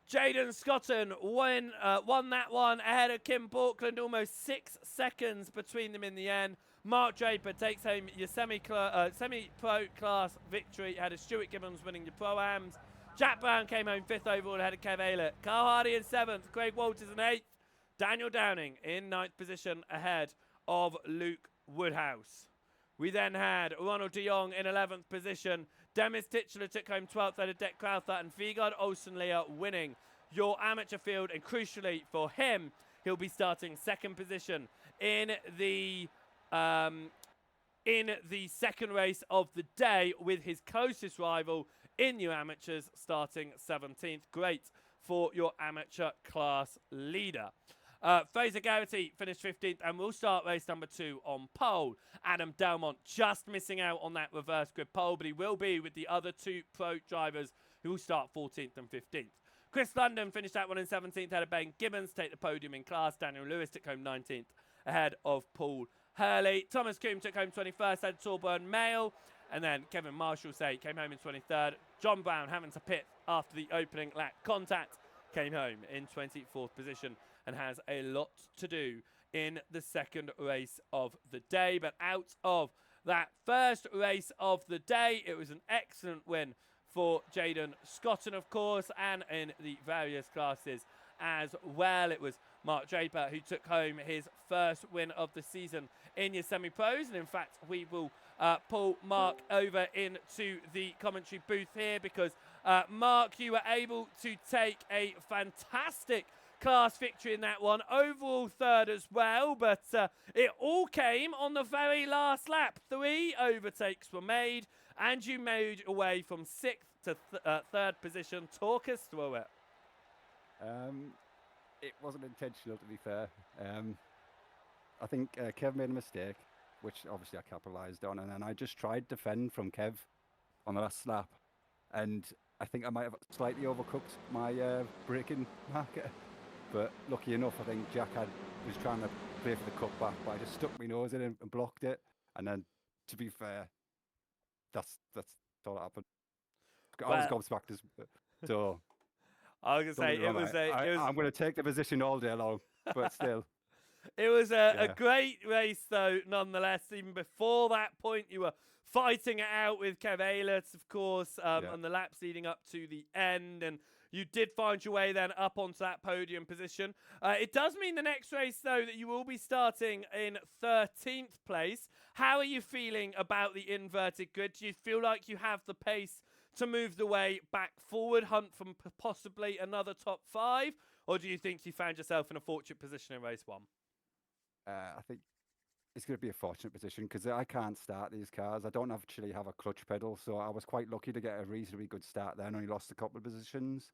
Jaden Scotton won that one ahead of Kim Borkland, almost 6 seconds between them in the end. Mark Draper takes home your semi-pro class victory ahead of Stuart Gibbons winning your Pro-Ams. Jack Brown came home 5th overall ahead of Kev Aylett. Carl Hardy in 7th, Craig Walters in 8th. Daniel Downing in 9th position ahead of Luke Woodhouse. We then had Ronald de Jong in 11th position. Demis Titcheler took home 12th ahead of Dek Crowther, and Vigard Olsen-Leah winning your amateur field. And crucially for him, he'll be starting 2nd position in the second race of the day, with his closest rival in your amateurs starting 17th. Great for your amateur class leader. Fraser Garrity finished 15th and will start race number 2 on pole. Adam Delmont just missing out on that reverse grid pole, but he will be with the other 2 pro drivers who will start 14th and 15th. Chris London finished that one in 17th ahead of Ben Gibbons, take the podium in class. Daniel Lewis took home 19th ahead of Paul Hurley. Thomas Coombe took home 21st ahead of Torburn Mail. And then Kevin Marshall came home in 23rd. John Brown, having to pit after the opening lap contact, came home in 24th position and has a lot to do in the second race of the day. But out of that first race of the day, it was an excellent win for Jaden Scotton, of course, and in the various classes as well. It was Mark Draper who took home his first win of the season in your semi-pros. And in fact, we will pull Mark over into the commentary booth here because Mark, you were able to take a fantastic class victory in that one, overall 3rd as well, but it all came on the very last lap. 3 overtakes were made, and you made your way from 6th to 3rd position. Talk us through it. It wasn't intentional, to be fair. I think Kev made a mistake. which obviously I capitalised on. And then I just tried to fend from Kev on the last lap. And I think I might have slightly overcooked my braking marker. But lucky enough, I think Jack was trying to play for the cutback, but I just stuck my nose in and blocked it. And then, to be fair, that's all that happened. I was gobsmacked, so I was gonna say it was I'm going to take the position all day long, but still. It was a great race, though, nonetheless. Even before that point, you were fighting it out with Kev Aylett, of course, on the laps leading up to the end. And you did find your way then up onto that podium position. It does mean the next race, though, that you will be starting in 13th place. How are you feeling about the inverted grid? Do you feel like you have the pace to move the way back forward, hunt from possibly another top 5? Or do you think you found yourself in a fortunate position in race 1? I think it's going to be a fortunate position because I can't start these cars. I don't actually have a clutch pedal, so I was quite lucky to get a reasonably good start there and only lost a couple of positions.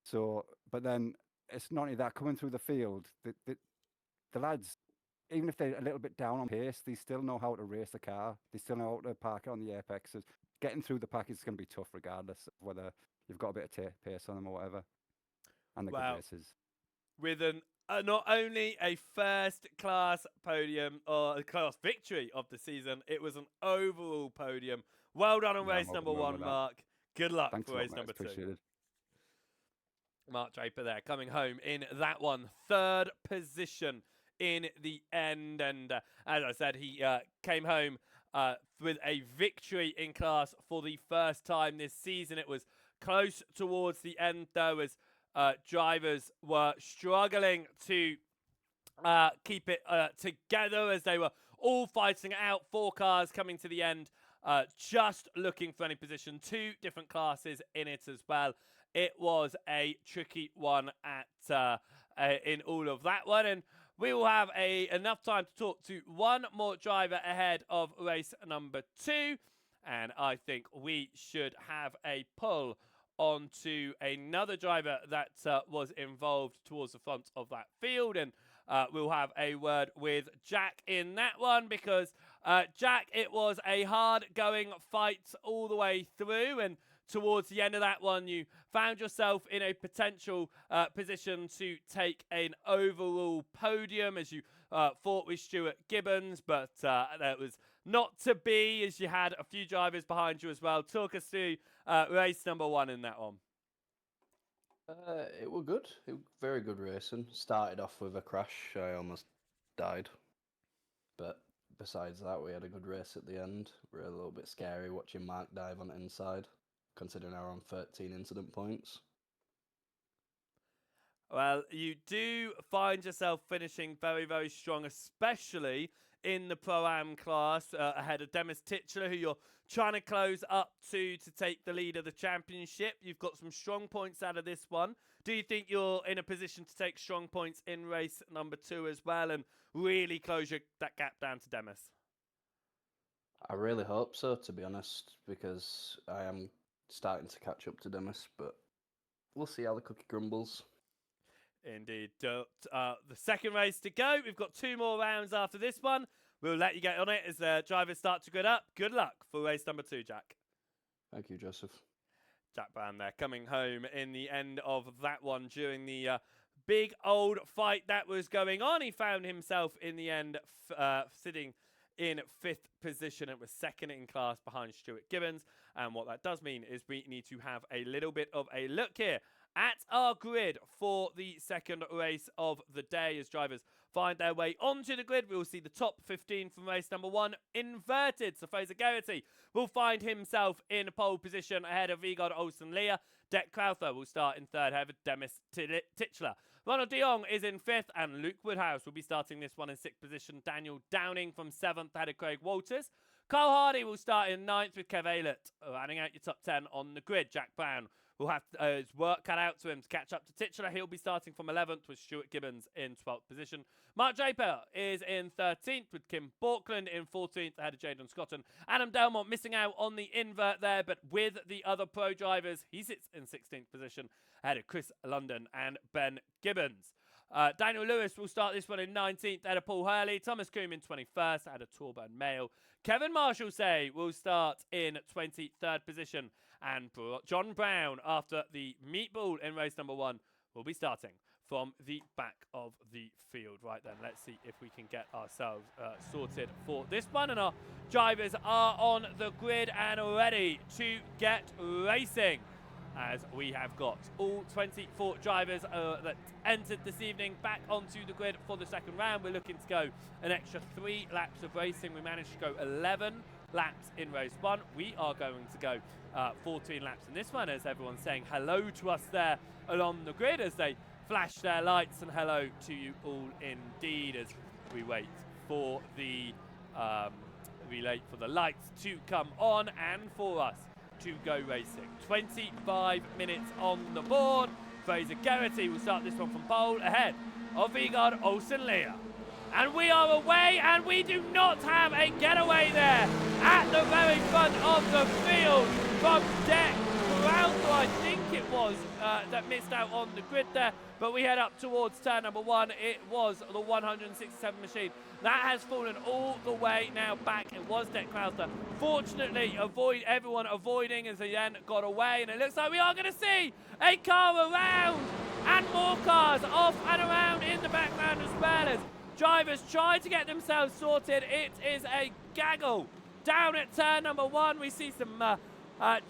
So, but then it's not only that, coming through the field, the lads, even if they're a little bit down on pace, they still know how to race the car. They still know how to park it on the apexes. Getting through the pack is going to be tough regardless of whether you've got a bit of pace on them or whatever. And the good races. With not only a first-class podium or a class victory of the season, it was an overall podium. Well done on race number 1, Mark. Good luck for race number 2. Appreciated. Mark Draper there coming home in that one. 3rd position in the end. And as I said, he came home with a victory in class for the first time this season. It was close towards the end, though, as drivers were struggling to keep it together as they were all fighting it out. 4 cars coming to the end, just looking for any position. 2 different classes in it as well. It was a tricky one in all of that one. And we will have enough time to talk to one more driver ahead of race number 2. And I think we should have a pull onto another driver that was involved towards the front of that field. And we'll have a word with Jack in that one because, Jack, it was a hard-going fight all the way through. And towards the end of that one, you found yourself in a potential position to take an overall podium as you fought with Stuart Gibbons, but that was not to be as you had a few drivers behind you as well. Talk us through race number 1 in that one. It was good. It was very good racing. Started off with a crash. I almost died. But besides that, we had a good race at the end. We were a little bit scary watching Mark dive on the inside, considering I were on 13 incident points. Well, you do find yourself finishing very, very strong, especially in the Pro-Am class, ahead of Demis Titchler, who you're trying to close up to take the lead of the championship. You've got some strong points out of this one. Do you think you're in a position to take strong points in race number 2 as well and really close that gap down to Demis? I really hope so, to be honest, because I am starting to catch up to Demis, but we'll see how the cookie crumbles. Indeed. The second race to go. We've got 2 more rounds after this one. We'll let you get on it as the drivers start to grid up. Good luck for race number 2, Jack. Thank you, Joseph. Jack Brown there coming home in the end of that one during the big old fight that was going on. He found himself in the end sitting in 5th position. It was 2nd in class behind Stuart Gibbons. And what that does mean is we need to have a little bit of a look here at our grid for the second race of the day as drivers find their way onto the grid. We will see the top 15 from race number 1 inverted. So Fraser Geraghty will find himself in pole position ahead of Igor Olsen-Leah. Dec Crowther will start in 3rd ahead of Demis Titchler. Ronald de Jong is in 5th and Luke Woodhouse will be starting this one in 6th position. Daniel Downing from 7th ahead of Craig Walters. Carl Hardy will start in 9th with Kev Aylett. Rounding out your top 10 on the grid. Jack Brown will have his work cut out to him to catch up to Titchler. He'll be starting from 11th with Stuart Gibbons in 12th position. Mark Draper is in 13th with Kim Borkland in 14th ahead of Jadon Scotton. Adam Delmont missing out on the invert there, but with the other pro drivers, he sits in 16th position ahead of Chris London and Ben Gibbons. Daniel Lewis will start this one in 19th, ahead of Paul Hurley. Thomas Coombe in 21st, ahead of Torburn Mail. Kevin Marshall-Say will start in 23rd position. And John Brown, after the meatball in race number 1, will be starting from the back of the field. Right then, let's see if we can get ourselves sorted for this one. And our drivers are on the grid and ready to get racing, as we have got all 24 drivers that entered this evening back onto the grid for the second round. We're looking to go an extra 3 laps of racing. We managed to go 11 laps in race 1. We are going to go 14 laps in this one, as everyone's saying hello to us there along the grid as they flash their lights, and hello to you all indeed as we wait for the lights to come on and for us to go racing. 25 minutes on the board. Fraser Geraghty will start this one from pole ahead of Vigard Olsen-Lear. And we are away, and we do not have a getaway there at the very front of the field from Deck Crowther, I think it was, that missed out on the grid there. But we head up towards turn number 1. It was the 167 machine. That has fallen all the way now back. It was Deck Crowther. Fortunately, everyone avoiding as they then got away. And it looks like we are going to see a car around and more cars off and around in the background as well as drivers try to get themselves sorted. It is a gaggle. Down at turn number 1, we see some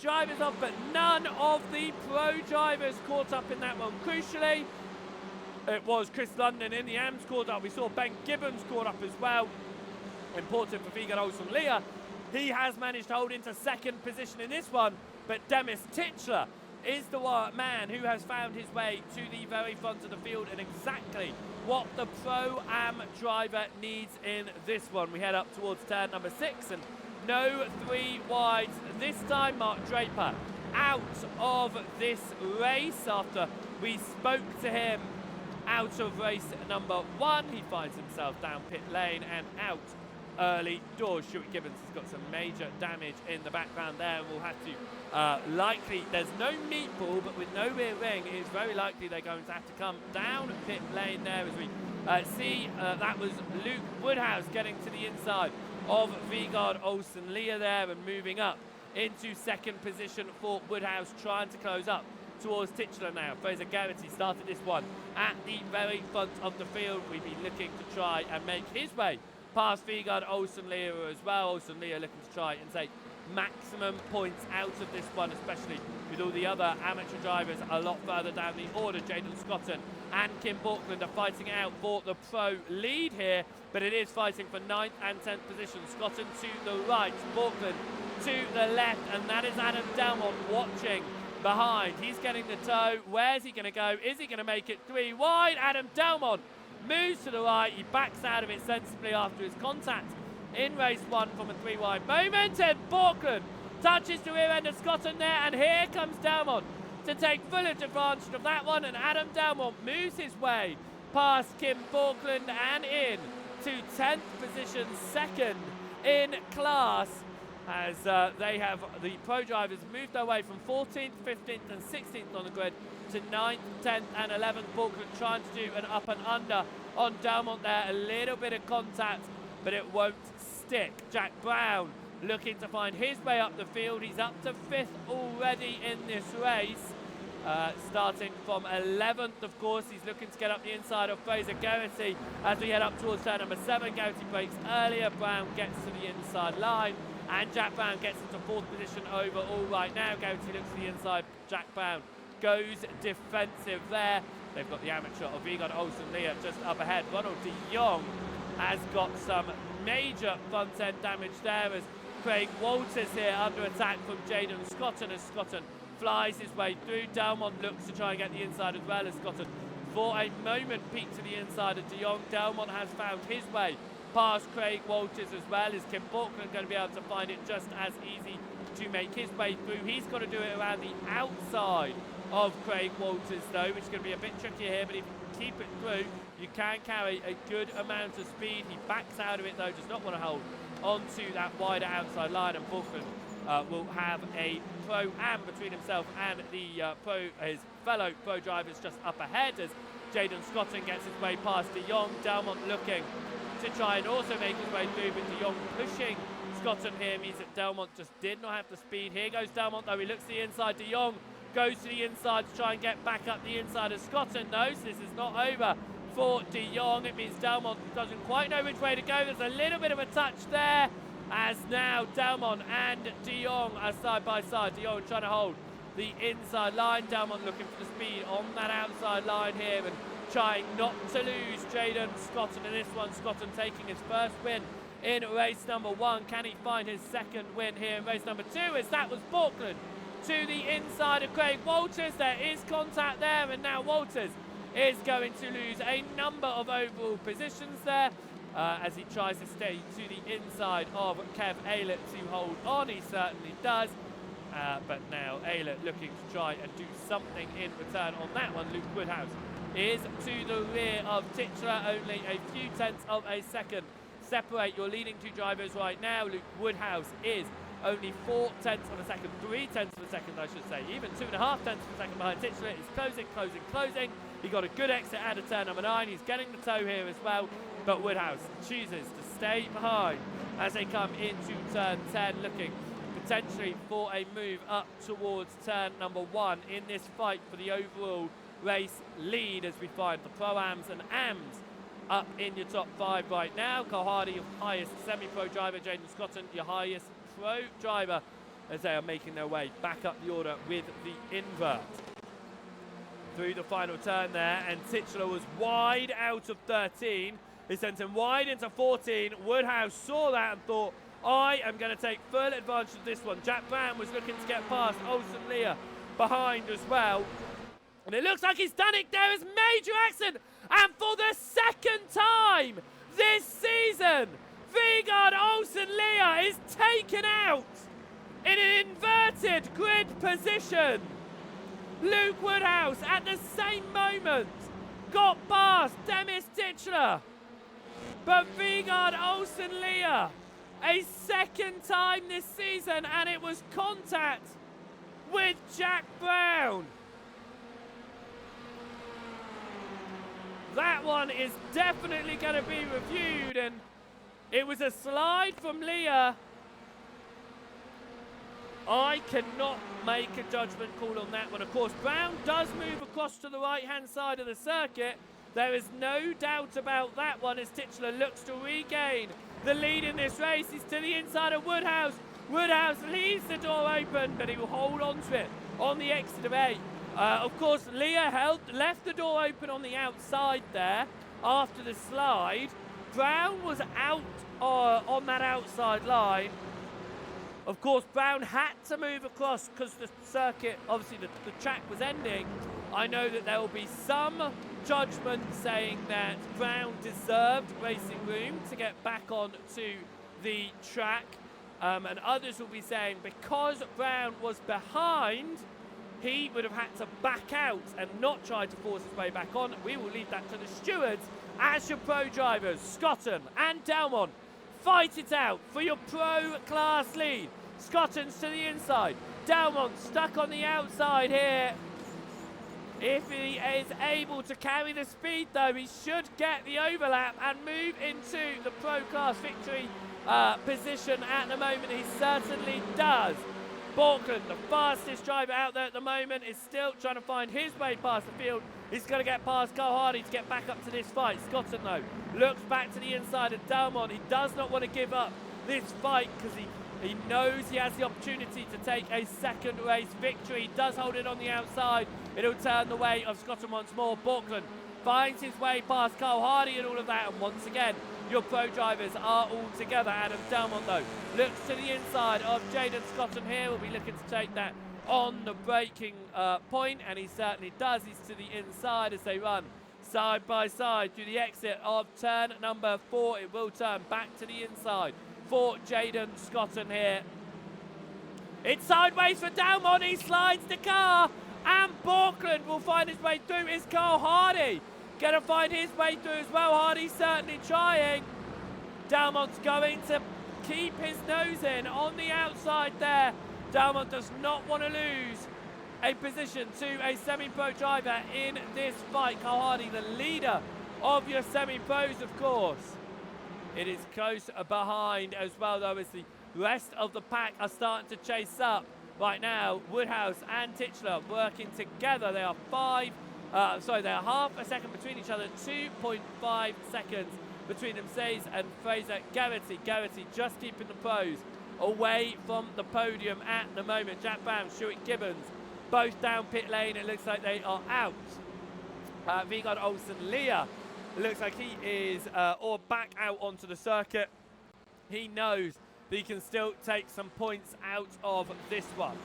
drivers off, but none of the pro drivers caught up in that one. Crucially, it was Chris London in the AMS caught up. We saw Ben Gibbons caught up as well. Important for Vigard Olsen-Lear. He has managed to hold into second position in this one, but Demis Titchler is the man who has found his way to the very front of the field, and exactly what the Pro-Am driver needs in this one. We head up towards turn number 6, and no 3 wides this time. Mark Draper out of this race after we spoke to him out of race number 1. He finds himself down pit lane and out early doors. Stuart Gibbons has got some major damage in the background there, and we'll have to likely, there's no meatball, but with no rear ring, it is very likely they're going to have to come down pit lane there as we see that was Luke Woodhouse getting to the inside of Vigard Olsen-Lear there and moving up into second position for Woodhouse, trying to close up towards Titchler now. Fraser Geraghty started this one at the very front of the field. We've been looking to try and make his way past Vigard Olsen-Lear as well. Olsen-Lear looking to try and take maximum points out of this one, especially with all the other amateur drivers a lot further down the order. Jaden Scotton and Kim Borkland are fighting out for the pro lead here, but it is fighting for 9th and 10th position. Scotton to the right, Borkland to the left, and that is Adam Delmont watching behind. He's getting the toe. Where's he going to go? Is he going to make it 3 wide? Adam Delmont moves to the right. He backs out of it sensibly after his contact in race 1 from a 3 wide moment, and Borkland touches the rear end of Scotton there, and here comes Delmont to take full advantage of that one, and Adam Delmont moves his way past Kim Borkland and in to 10th position, second in class, as the pro drivers moved their way from 14th, 15th and 16th on the grid to 9th, 10th and 11th. Borkland trying to do an up and under on Delmont there, a little bit of contact, but it won't stick. Jack Brown looking to find his way up the field. He's up to 5th already in this race. Starting from 11th, of course. He's looking to get up the inside of Fraser Geraghty as we head up towards turn number 7. Geraghty breaks earlier. Brown gets to the inside line, and Jack Brown gets into 4th position overall right now. Geraghty looks to the inside. Jack Brown goes defensive there. They've got the amateur of Vigard Olsen-Lear just up ahead. Ronald de Jong has got some major front end damage there as Craig Walters here under attack from Jaden Scotton as Scotton flies his way through. Delmont looks to try and get the inside as well as Scotton for a moment peek to the inside of de Jong. Delmont has found his way past Craig Walters as well. Is Kim Borkland going to be able to find it just as easy to make his way through? He's got to do it around the outside of Craig Walters though, which is going to be a bit trickier here, but if you keep it through, you can carry a good amount of speed. He backs out of it though, does not want to hold onto that wider outside line, and Borkland will have a Pro-Am between himself and the his fellow pro drivers just up ahead as Jaden Scotton gets his way past De Jong. Delmont looking to try and also make his way through, but De Jong pushing Scotton here means that Delmont just did not have the speed. Here goes Delmont though, he looks to the inside. De Jong goes to the inside to try and get back up the inside of Scotton though, so this is not over for De Jong. It means Delmont doesn't quite know which way to go. There's a little bit of a touch there, as now Delmont and De Jong are side by side. De Jong trying to hold the inside line. Delmont looking for the speed on that outside line here and trying not to lose Jaden Scotton in this one. Scotton taking his first win in race number 1. Can he find his second win here in race number 2? As that was Borkland to the inside of Craig Walters. There is contact there, and now Walters is going to lose a number of overall positions there as he tries to stay to the inside of Kev Aylett to hold on. He certainly does. But now Aylett looking to try and do something in return on that one. Luke Woodhouse is to the rear of Titchler, only a few tenths of a second separate your leading two drivers right now. Luke Woodhouse is only 4 tenths of a second, 3 tenths of a second I should say, even 2.5 tenths of a second behind Titchler. Is closing. He got a good exit out of turn number 9. He's getting the toe here as well, but Woodhouse chooses to stay behind as they come into turn 10, looking potentially for a move up towards turn number 1 in this fight for the overall race lead, as we find the Pro-Ams and AMs up in your top 5 right now. Cole Hardy, your highest semi-pro driver. Jaden Scotton, your highest pro driver, as they are making their way back up the order with the invert. Through the final turn there, and Titchler was wide out of 13. He sent him wide into 14. Woodhouse saw that and thought, I am going to take full advantage of this one. Jack Brown was looking to get past Olsen Leah behind as well. And it looks like he's done it. There is major accident. And for the second time this season, Vegard Olsen Leah is taken out in an inverted grid position. Luke Woodhouse at the same moment got past Demis Titchler. But Vegard Olsen Leah, a second time this season, and it was contact with Jack Brown. That one is definitely going to be reviewed, and it was a slide from Leah. I cannot make a judgment call on that one. Of course, Brown does move across to the right-hand side of the circuit. There is no doubt about that one as Titchler looks to regain the lead in this race. He's to the inside of Woodhouse. Woodhouse leaves the door open, but he will hold on to it on the exit of 8. Of course, Leah left the door open on the outside there after the slide. Brown was out on that outside line. Of course, Brown had to move across because the circuit, obviously the track was ending. I know that there will be some judgment saying that Brown deserved racing room to get back onto the track. And others will be saying because Brown was behind, he would have had to back out and not try to force his way back on. We will leave that to the stewards as your pro drivers, Scotton and Delmont, fight it out for your pro class lead. Scotton's to the inside. Delmont stuck on the outside here. If he is able to carry the speed though, he should get the overlap and move into the pro class victory position at the moment. He certainly does. Borkland, the fastest driver out there at the moment, is still trying to find his way past the field. He's going to get past Cole Hardy to get back up to this fight. Scotton, though, looks back to the inside of Delmont. He does not want to give up this fight because he knows he has the opportunity to take a second race victory. He does hold it on the outside. It'll turn the way of Scotton once more. Borkland finds his way past Cole Hardy and all of that. And once again, your pro drivers are all together. Adam Delmont, though, looks to the inside of Jaden Scotton here. Will be looking to take that on the braking point, and he certainly does. He's to the inside as they run side by side through the exit of turn number 4. It will turn back to the inside for Jaden Scotton here. It's sideways for Delmont. He slides the car, and Borkland will find his way through. Is Cole Hardy going to find his way through as well? Hardy's certainly trying. Delmont's going to keep his nose in on the outside there. Delmont does not want to lose a position to a semi-pro driver in this fight. Carl Hardy, the leader of your semi-pros, of course. It is close behind as well, though, as the rest of the pack are starting to chase up. Right now, Woodhouse and Titchler working together. They are they are half a second between each other, 2.5 seconds between them, Says and Fraser Garrity. Garrity just keeping the pros away from the podium at the moment. Jack Brown, Stuart Gibbons, both down pit lane. It looks like they are out. Vigard Olsen Leah, it looks like he is or back out onto the circuit. He knows that he can still take some points out of this one.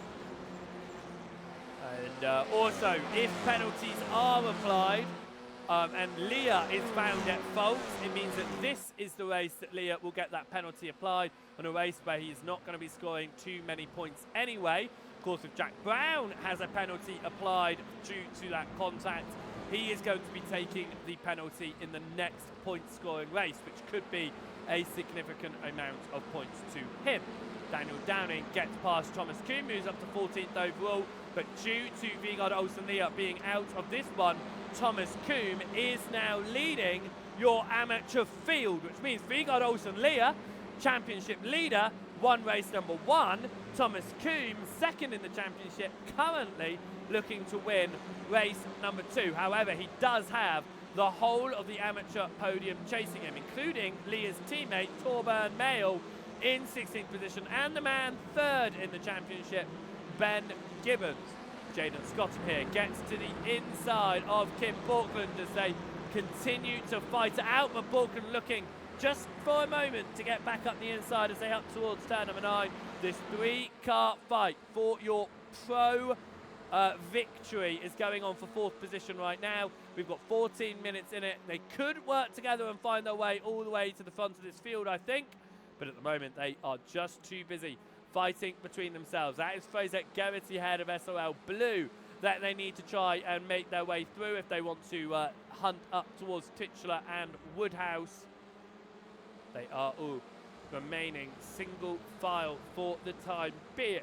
And also, if penalties are applied and Leah is found at fault, it means that this is the race that Leah will get that penalty applied, on a race where he is not going to be scoring too many points anyway. Of course, if Jack Brown has a penalty applied due to that contact, he is going to be taking the penalty in the next point-scoring race, which could be a significant amount of points to him. Daniel Downing gets past Thomas Kuhn, moves up to 14th overall, but due to Vigard Olsen-Leah being out of this one, Thomas Kuhn is now leading your amateur field, which means Vigard Olsen-Leah, championship leader, won race number 1. Thomas Kuhn, second in the championship, currently looking to win race number 2. However, he does have the whole of the amateur podium chasing him, including Leah's teammate Torburn Mayle in 16th position, and the man third in the championship, Ben Gibbons. Jaden Scotton here gets to the inside of Kim Borkland as they continue to fight it out, but Borkland looking just for a moment to get back up the inside as they up towards turn number 9. This 3-car fight for your pro victory is going on for 4th position right now. We've got 14 minutes in it. They could work together and find their way all the way to the front of this field, I think, but at the moment they are just too busy fighting between themselves. That is Fraser Garrity ahead of SRL Blue that they need to try and make their way through if they want to hunt up towards Titchler and Woodhouse. They are all remaining single file for the time being.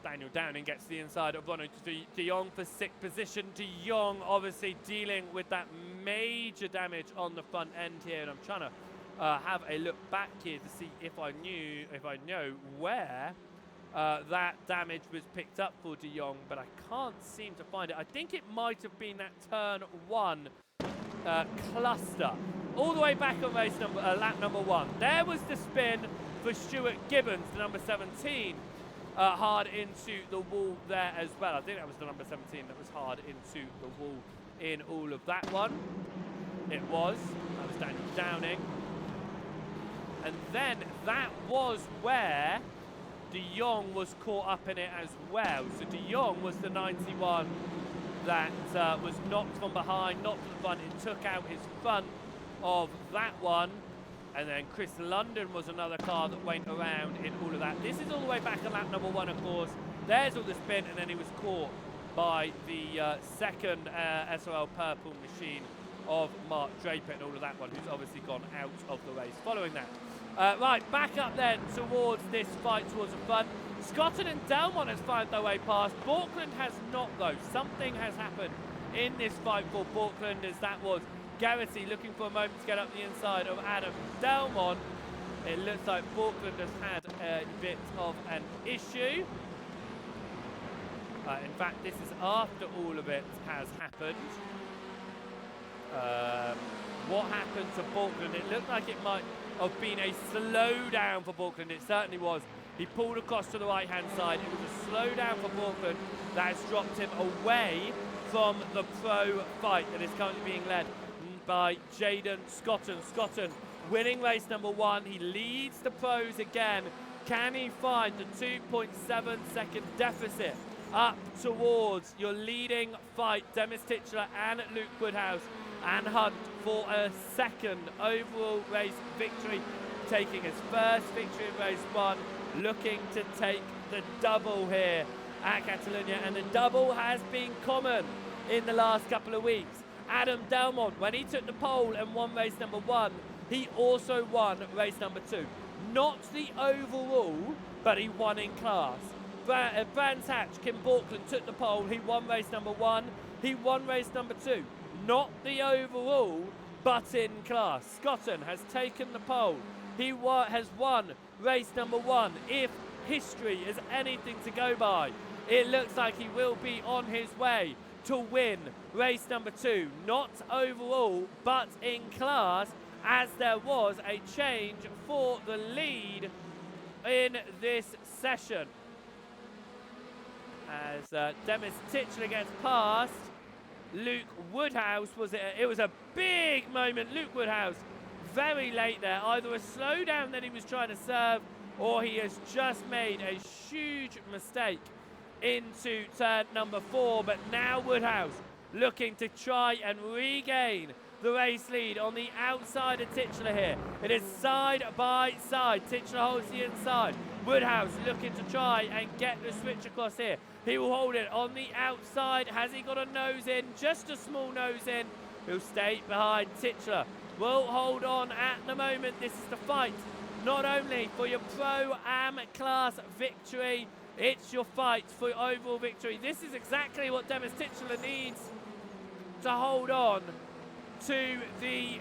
Daniel Downing gets the inside of Bono de Jong for 6th position. De Jong obviously dealing with that major damage on the front end here, and I'm trying to have a look back here to see if I know where that damage was picked up for De Jong, but I can't seem to find it. I think it might have been that turn 1 cluster, all the way back on race number lap number 1. There was the spin for Stuart Gibbons, the number 17. Hard into the wall there as well. I think that was the number 17 that was hard into the wall in all of that one. It was. That was Daniel Downing. And then that was where De Jong was caught up in it as well. So De Jong was the 91 that was knocked from behind, knocked from the front. It took out his front of that one. And then Chris London was another car that went around in all of that. This is all the way back on lap number 1, of course. There's all the spin, and then he was caught by the second SRL Purple machine of Mark Draper and all of that one, who's obviously gone out of the race following that. Right, back up then towards this fight towards the front. Scotton and Delmont has found their way past. Borkland has not, though. Something has happened in this fight for Borkland, as that was Garrity looking for a moment to get up the inside of Adam Delmont. It looks like Borkland has had a bit of an issue. In fact, this is after all of it has happened. What happened to Borkland? It looked like it might have been a slowdown for Borkland. It certainly was. He pulled across to the right-hand side. It was a slowdown for Borkland that has dropped him away from the pro fight that is currently being led by Jaden Scotton. Scotton winning race number 1. He leads the pros again. Can he find the 2.7 second deficit up towards your leading fight, Demis Titchler and Luke Woodhouse, and hunt for a second overall race victory, taking his first victory in race 1, looking to take the double here at Catalunya, and the double has been common in the last couple of weeks. Adam Delmont, when he took the pole and won race number 1, he also won race number 2. Not the overall, but he won in class. Brands Hatch, Kim Borkland took the pole. He won race number 1. He won race number 2. Not the overall, but in class. Scotton has taken the pole. He has won race number 1. If history is anything to go by, it looks like he will be on his way to win race number 2. Not overall, but in class, as there was a change for the lead in this session. As Demis Titchler gets past Luke Woodhouse, it was a big moment. Luke Woodhouse very late there, either a slowdown that he was trying to serve, or he has just made a huge mistake into turn number 4. But now Woodhouse looking to try and regain the race lead on the outside of Titchler here. It is side by side. Titchler holds the inside. Woodhouse looking to try and get the switch across here. He will hold it on the outside. Has he got a nose in? Just a small nose in. He'll stay behind. Titchler will hold on at the moment. This is the fight, not only for your Pro-Am class victory, it's your fight for overall victory. This is exactly what Demis Titchler needs to hold on to the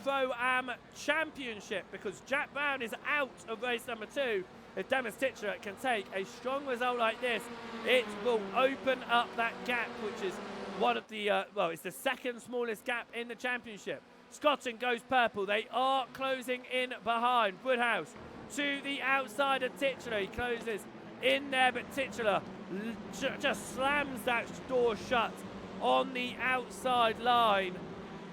Pro-Am Championship, because Jack Brown is out of race number 2. If Demis Titchler can take a strong result like this, it will open up that gap, which is one of the, it's the second smallest gap in the championship. Scotton goes purple. They are closing in behind. Woodhouse to the outside of Titchler. He closes in there, but Titchler just slams that door shut on the outside line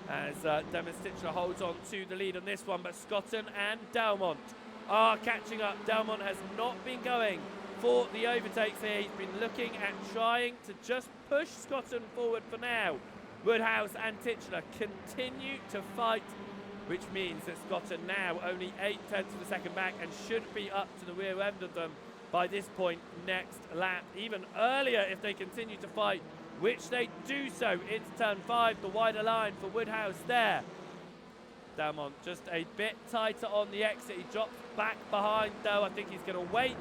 as Demis Titchler holds on to the lead on this one. But Scotton and Delmont are catching up. Delmont has not been going for the overtakes here. He's been looking at trying to just push Scotton forward for now. Woodhouse and Titchler continue to fight, which means that Scotton now only 0.8 of a second back and should be up to the rear end of them by this point next lap. Even earlier if they continue to fight, which they do so into turn 5, the wider line for Woodhouse there. Delmont just a bit tighter on the exit. He drops back behind though. I think he's going to wait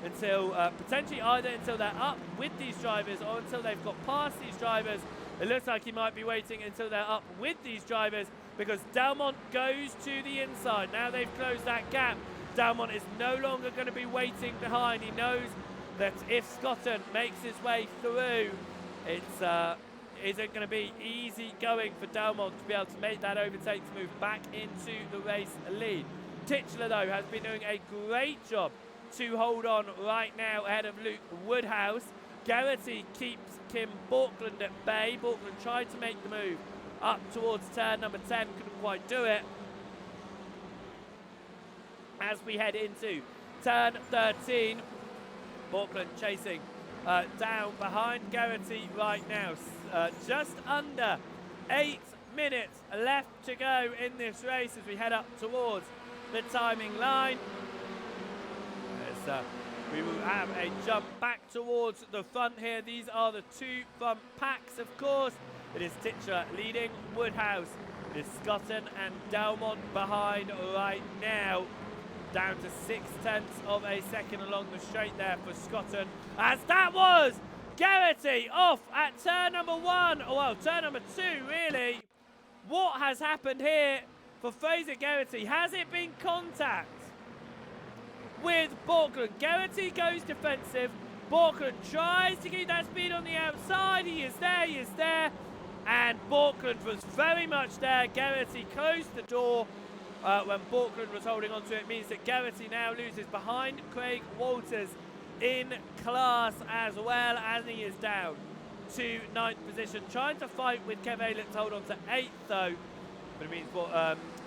until potentially either until they're up with these drivers or until they've got past these drivers. It looks like he might be waiting until they're up with these drivers, because Delmont goes to the inside. Now they've closed that gap. Delmont is no longer going to be waiting behind. He knows that if Scotton makes his way through, it's isn't going to be easy going for Delmont to be able to make that overtake to move back into the race lead. Titchler, though, has been doing a great job to hold on right now ahead of Luke Woodhouse. Garrity keeps Kim Borkland at bay. Borkland tried to make the move up towards turn number 10, couldn't quite do it. As we head into turn 13, Borkland chasing down behind Garrity right now. Just under 8 minutes left to go in this race as we head up towards the timing line. As we will have a jump back towards the front here. These are the 2 front packs, of course. It is Titchler leading Woodhouse. It is Scotton and Delmont behind right now. Down to 0.6 of a second along the straight there for Scotton. As that was Garrity off at turn number 1. Well, turn number 2, really. What has happened here for Fraser Garrity? Has it been contact with Borkland? Garrity goes defensive. Borkland tries to keep that speed on the outside. He is there. And Borkland was very much there. Garrity closed the door when Borkland was holding on to it. It means that Garrity now loses behind Craig Walters in class as well, and he is down to 9th position. Trying to fight with Kev Aylett to hold on to 8th though. But it means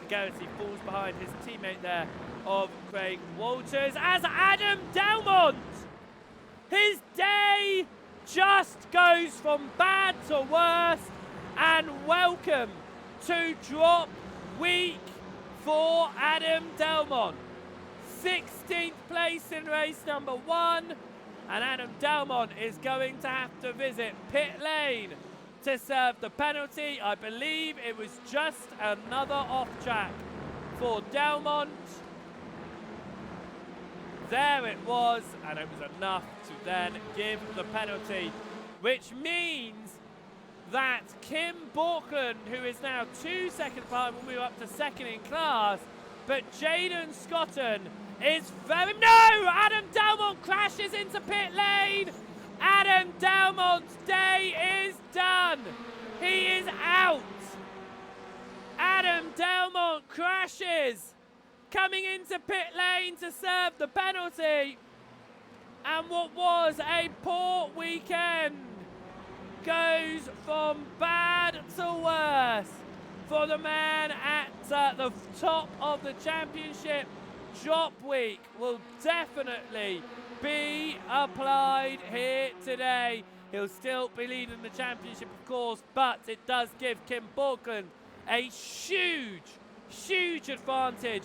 Garrity falls behind his teammate there of Craig Walters as Adam Delmont, his day just goes from bad to worse, and welcome to drop week for Adam Delmont. 16th place in race number 1, and Adam Delmont is going to have to visit pit lane to serve the penalty. I believe it was just another off track for Delmont. there it was, and it was enough to then give the penalty, which means that Kim Borkland, who is now 2 seconds behind, will move up to second in class, but Jaden Scotton is very... No! Adam Delmont crashes into pit lane! Adam Delmont's day is done! He is out! Adam Delmont crashes, coming into pit lane to serve the penalty, and what was a poor weekend goes from bad to worse for the man at the top of the championship. Drop week will definitely be applied here today. He'll still be leading the championship, of course, but it does give Kim Borkland a huge advantage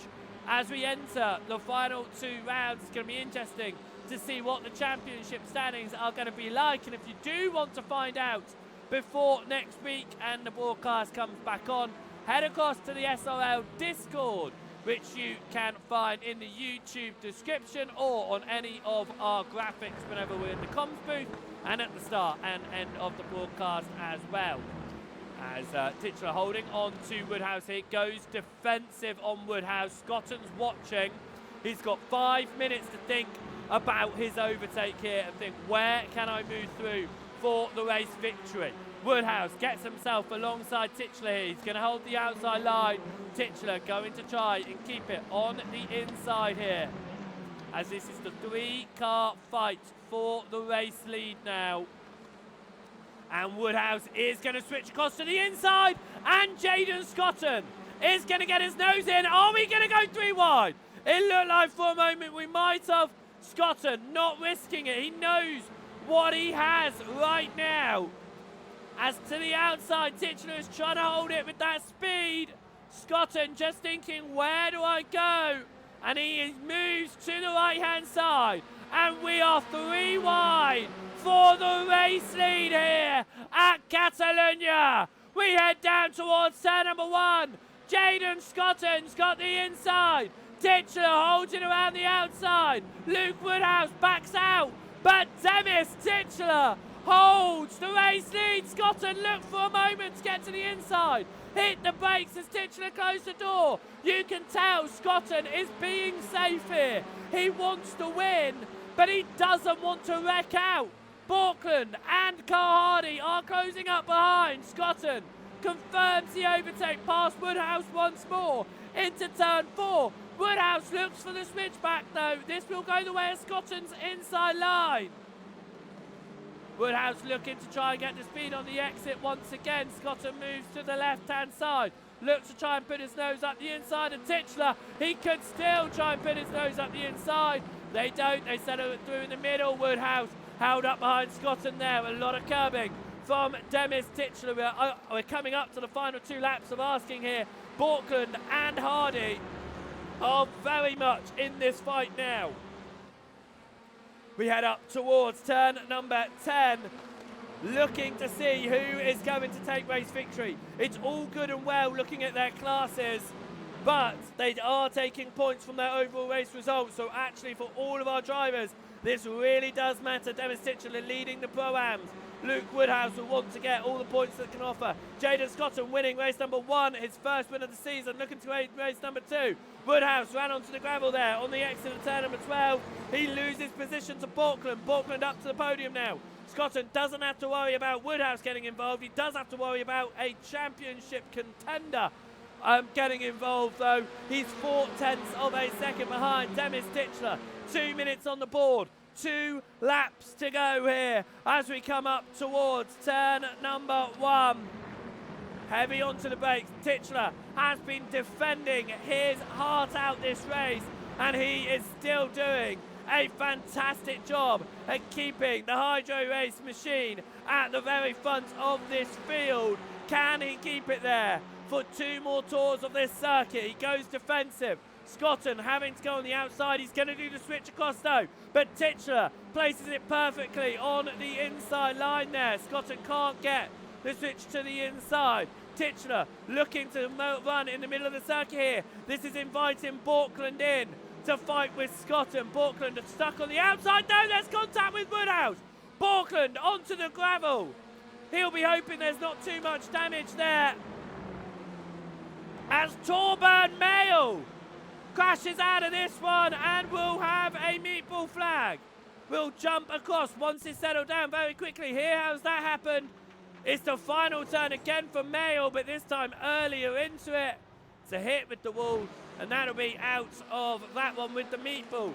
as we enter the final 2 rounds. It's going to be interesting to see what the championship standings are going to be like, and if you do want to find out before next week and the broadcast comes back on, head across to the SRL Discord, which you can find in the YouTube description or on any of our graphics whenever we're in the comms booth and at the start and end of the broadcast as well. As Titchler holding on to Woodhouse here, goes defensive on Woodhouse. Scotton's watching. He's got 5 minutes to think about his overtake here and think, where can I move through for the race victory? Woodhouse gets himself alongside Titchler here. He's going to hold the outside line. Titchler going to try and keep it on the inside here, as this is the 3-car fight for the race lead now. And Woodhouse is going to switch across to the inside, and Jaden Scotton is going to get his nose in. Are we going to go 3 wide? It looked like for a moment we might have. Scotton not risking it. He knows what he has right now. As to the outside, Titchler is trying to hold it with that speed. Scotton just thinking, where do I go? And he moves to the right-hand side. And we are 3 wide for the race lead here at Catalunya. We head down towards turn number 1. Jaden Scotton's got the inside. Titchler holds it around the outside. Luke Woodhouse backs out, but Demis Titchler holds the race lead. Scotton looked for a moment to get to the inside. Hit the brakes as Titchler closed the door. You can tell Scotton is being safe here. He wants to win, but he doesn't want to wreck out. Borkland and Carl Hardy are closing up behind. Scotton confirms the overtake past Woodhouse once more into turn 4. Woodhouse looks for the switchback though. This will go the way of Scotton's inside line. Woodhouse looking to try and get the speed on the exit once again. Scotton moves to the left-hand side. Looks to try and put his nose up the inside. And Titchler, he could still try and put his nose up the inside. They don't. They settle it through in the middle. Woodhouse held up behind Scotton there. A lot of curbing from Demis Titchler. We're coming up to the final 2 laps of asking here. Borkland and Hardy are very much in this fight now. We head up towards turn number 10, looking to see who is going to take race victory. It's all good and well looking at their classes, but they are taking points from their overall race results. So actually for all of our drivers, this really does matter. Demis Titchler leading the Pro-Ams. Luke Woodhouse will want to get all the points that can offer. Jaden Scotton winning race number 1, his first win of the season, looking to race number 2. Woodhouse ran onto the gravel there on the exit of turn number 12. He loses position to Borkland. Borkland up to the podium now. Scotton doesn't have to worry about Woodhouse getting involved. He does have to worry about a championship contender getting involved, though. He's 0.4 of a second behind Demis Titchler. 2 minutes on the board. 2 laps to go here as we come up towards turn number 1. Heavy onto the brakes. Titchler has been defending his heart out this race, and he is still doing a fantastic job at keeping the Hydro Race machine at the very front of this field. Can he keep it there for 2 more tours of this circuit? He goes defensive. Scotton having to go on the outside. He's going to do the switch across though, but Titchler places it perfectly on the inside line there. Scotton can't get the switch to the inside. Titchler looking to run in the middle of the circuit here. This is inviting Borkland in. to fight with Scotland. Borkland stuck on the outside. No, there's contact with Woodhouse. Borkland onto the gravel. He'll be hoping there's not too much damage there. As Torburn Mail crashes out of this one and will have a meatball flag. Will jump across once it's settled down very quickly. Here, how's that happened? It's the final turn again for Mail, but this time earlier into it. It's a hit with the wall, and that'll be out of that one with the meatball.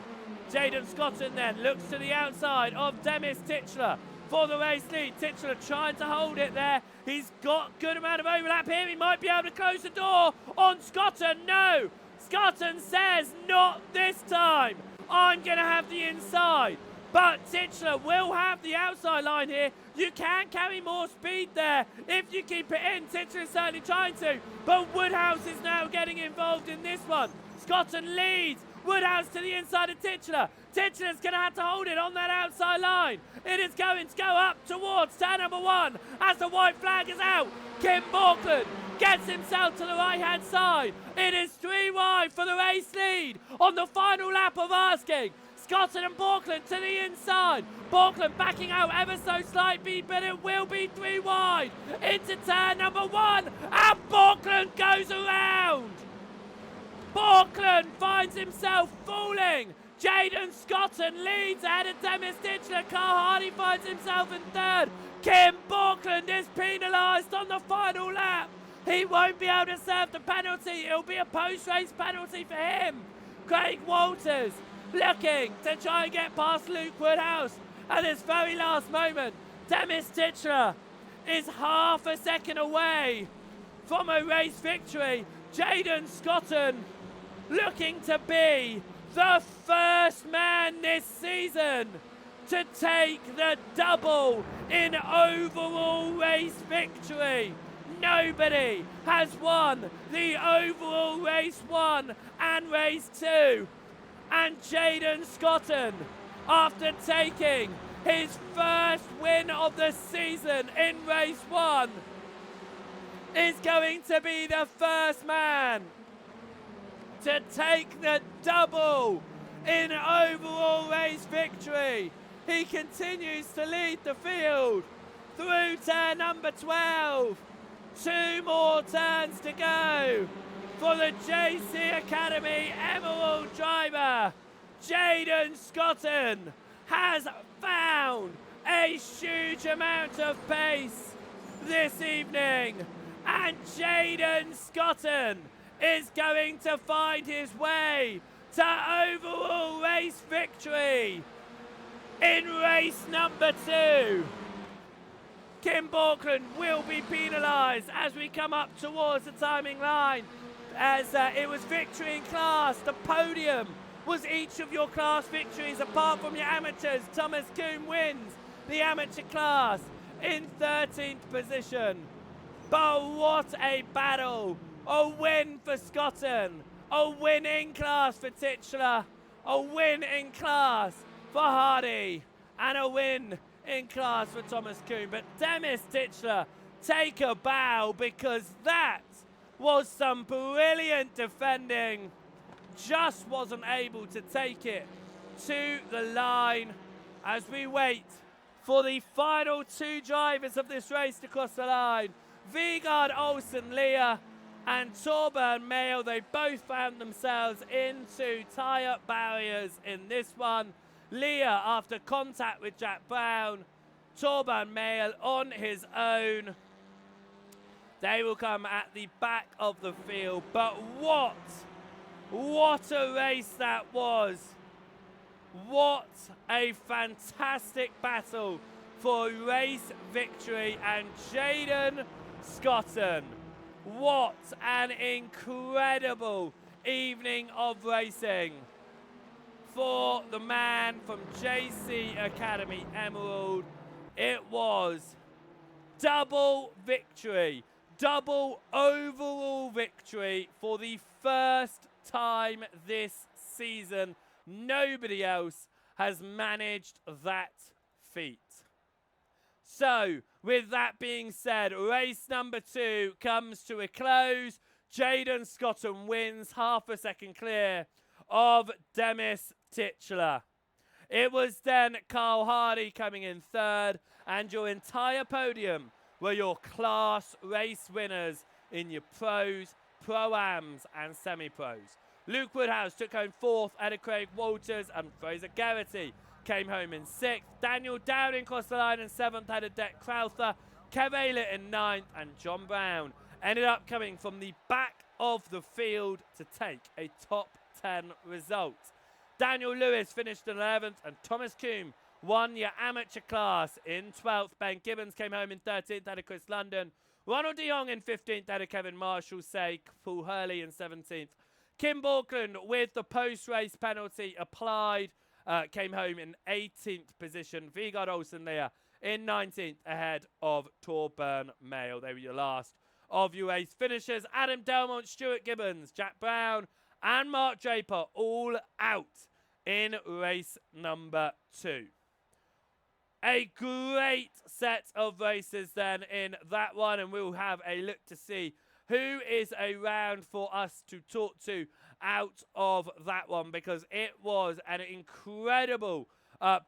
Jaden Scotton then looks to the outside of Demis Titchler for the race lead. Titchler trying to hold it there. He's got good amount of overlap here. He might be able to close the door on Scotton. No! Scotton says, not this time. I'm going to have the inside. But Titchler will have the outside line here. You can carry more speed there if you keep it in. Titchler is certainly trying to. But Woodhouse is now getting involved in this one. Scotton leads. Woodhouse to the inside of Titchler. Titchler's going to have to hold it on that outside line. It is going to go up towards turn number 1 as the white flag is out. Kim Borkland gets himself to the right-hand side. It is 3 wide for the race lead on the final lap of Asking. Scotton and Borkland to the inside. Borkland backing out ever so slightly, but it will be 3 wide into turn number 1. And Borkland goes around. Borkland finds himself falling. Jaden Scotton leads ahead of Demis Titchler. Carl Hardy finds himself in 3rd. Kim Borkland is penalised on the final lap. He won't be able to serve the penalty. It'll be a post-race penalty for him. Craig Walters looking to try and get past Luke Woodhouse at this very last moment. Demis Titchler is half a second away from a race victory. Jaden Scotton looking to be the first man this season to take the double in overall race victory. Nobody has won the overall race 1 and race 2. And Jaden Scotton, after taking his first win of the season in race 1, is going to be the first man to take the double in overall race victory. He continues to lead the field through turn number 12. 2 more turns to go for the JC Academy Emerald driver. Jaden Scotton has found a huge amount of pace this evening, and Jaden Scotton is going to find his way to overall race victory in race number 2. Kim Borkland will be penalised as we come up towards the timing line, as it was victory in class. The podium was each of your class victories apart from your amateurs. Thomas Kuhn wins the amateur class in 13th position. But what a battle. A win for Scotton, a win in class for Titchler, a win in class for Hardy, and a win in class for Thomas Kuhn. But Demis Titchler, take a bow, because that was some brilliant defending. Just wasn't able to take it to the line as we wait for the final 2 drivers of this race to cross the line. Vigard Olsen Leah and Torburn Mail, they both found themselves into tie-up barriers in this one. Leah after contact with Jack Brown, Torburn Mail on his own. They will come at the back of the field, but what a race that was. What a fantastic battle for race victory, and Jaden Scotton, what an incredible evening of racing for the man from JC Academy Emerald. It was double victory, double overall victory for the first time this season. Nobody else has managed that feat. So, with that being said, race number 2 comes to a close. Jaden Scotton wins, half a second clear of Demis Titchler. It was then Carl Hardy coming in third, and your entire podium were your class race winners in your pros, pro-ams and semi-pros. Luke Woodhouse took home fourth, ahead of Craig Walters, and Fraser Garrity came home in sixth. Daniel Downing crossed the line in seventh, ahead of Deck Crowther. Kev Aylett in ninth, and John Brown ended up coming from the back of the field to take a top 10 result. Daniel Lewis finished in 11th, and Thomas Coombe won your amateur class in 12th. Ben Gibbons came home in 13th, ahead of Chris London. Ronald de Jong in 15th, ahead of Kevin Marshall. Paul Hurley in 17th. Kim Borkland, with the post-race penalty applied, came home in 18th position. Vigard Olsen there in 19th, ahead of Torburn Mail. They were your last of your race finishers. Adam Delmont, Stuart Gibbons, Jack Brown and Mark Draper all out in race number 2. A great set of races then in that one, and we'll have a look to see who is around for us to talk to out of that one, because it was an incredible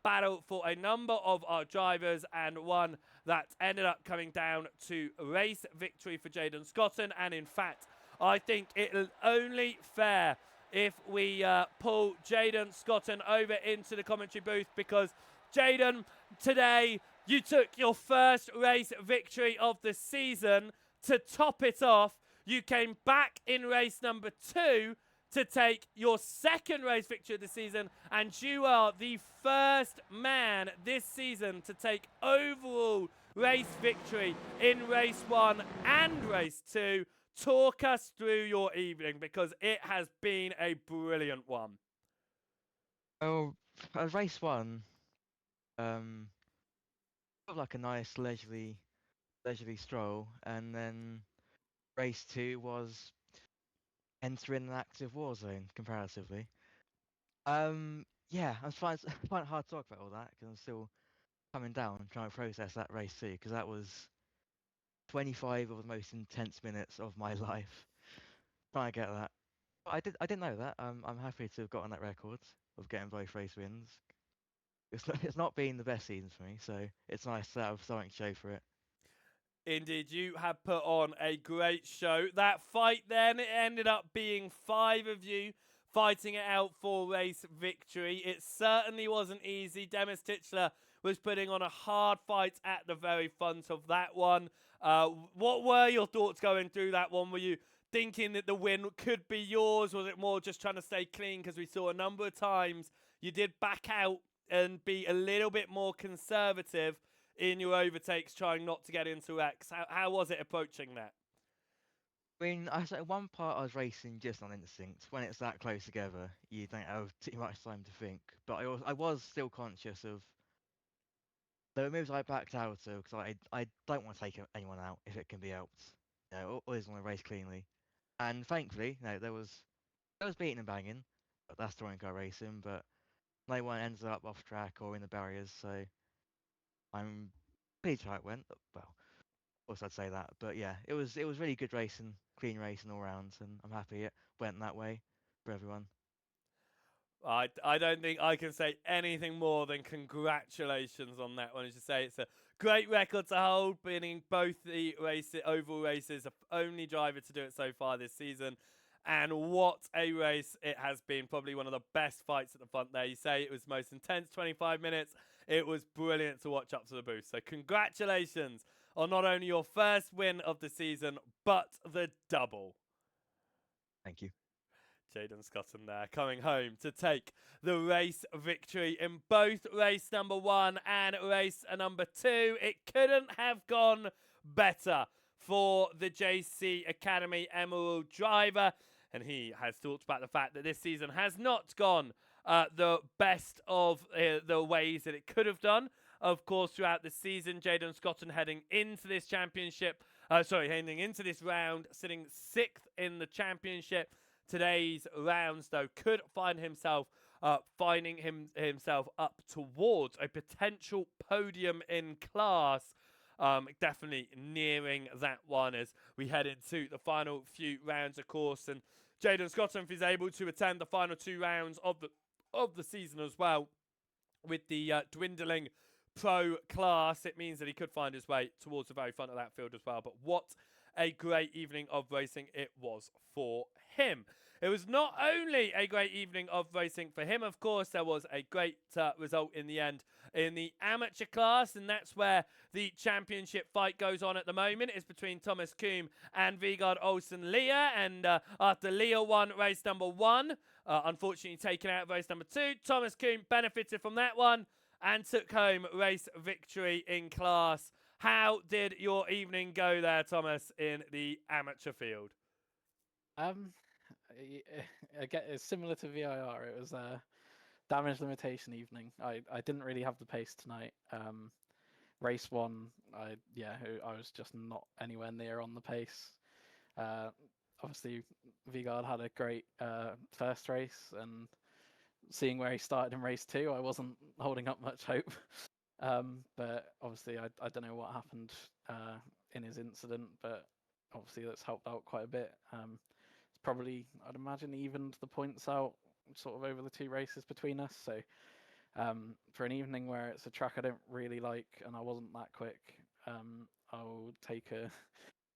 battle for a number of our drivers, and one that ended up coming down to race victory for Jaden Scotton. And in fact, I think it'll only fair if we pull Jaden Scotton over into the commentary booth, because Jaden, today you took your first race victory of the season. To top it off, you came back in race number 2 to take your second race victory of the season, and you are the first man this season to take overall race victory in race 1 and race 2. Talk us through your evening, because it has been a brilliant one. Well, race 1, felt like a nice leisurely stroll, and then race 2 was entering an active war zone comparatively. Yeah, I find it hard to talk about all that because I'm still coming down, trying to process that race 2, because that was 25 of the most intense minutes of my life. Trying to get that. But I didn't know that. I'm happy to have gotten that record of getting both race wins. It's not been the best season for me, so it's nice to have something to show for it. Indeed, you have put on a great show. That fight then, it ended up being 5 of you fighting it out for race victory. It certainly wasn't easy. Demis Titchler was putting on a hard fight at the very front of that one. What were your thoughts going through that one? Were you thinking that the win could be yours? Was it more just trying to stay clean? Because we saw a number of times you did back out and be a little bit more conservative in your overtakes, trying not to get into wrecks. How was it approaching that? I mean, at one part I was racing just on instinct. When it's that close together, you don't have too much time to think. But I was still conscious of the moves I backed out of, because I don't want to take anyone out if it can be helped. You know, always want to race cleanly. And thankfully, there was beating and banging, but that's touring car racing. But no one ends up off track or in the barriers, so I'm pleased how it went. Well, of course I'd say that, but yeah, it was really good racing, clean racing all round, and I'm happy it went that way for everyone. I don't think I can say anything more than congratulations on that one. As you say, it's a great record to hold, winning both the overall races, the only driver to do it so far this season. And what a race it has been. Probably one of the best fights at the front there. You say it was most intense 25 minutes. It was brilliant to watch up to the booth. So congratulations on not only your first win of the season, but the double. Thank you. Jaden Scotton there, coming home to take the race victory in both race number 1 and race number 2. It couldn't have gone better for the JC Academy Emerald driver. And he has talked about the fact that this season has not gone the best of the ways that it could have done. Of course, throughout the season, Jaden Scotton heading into this heading into this round, sitting 6th in the championship. Today's rounds, though, could find himself finding himself up towards a potential podium in class. Definitely nearing that one as we head into the final few rounds, of course. And Jayden Scotton, if he's able to attend the final 2 rounds of the season as well, with the dwindling pro class, it means that he could find his way towards the very front of that field as well. But what a great evening of racing it was for him. It was not only a great evening of racing for him, of course, there was a great result in the end in the amateur class, and that's where the championship fight goes on at the moment. It's between Thomas Kuhn and Vegard Olsen Leah, and after Leah won race number 1, unfortunately taken out of race number 2, Thomas Kuhn benefited from that one and took home race victory in class. How did your evening go there, Thomas, in the amateur field? Again, it's similar to VIR. It was a damage limitation evening. I didn't really have the pace tonight. Race 1, I was just not anywhere near on the pace. Obviously, Vegard had a great first race, and seeing where he started in race 2, I wasn't holding up much hope. But obviously, I don't know what happened in his incident, but obviously that's helped out quite a bit. It's probably, I'd imagine, evened the points out sort of over the 2 races between us. So for an evening where it's a track I don't really like and I wasn't that quick, I'll take a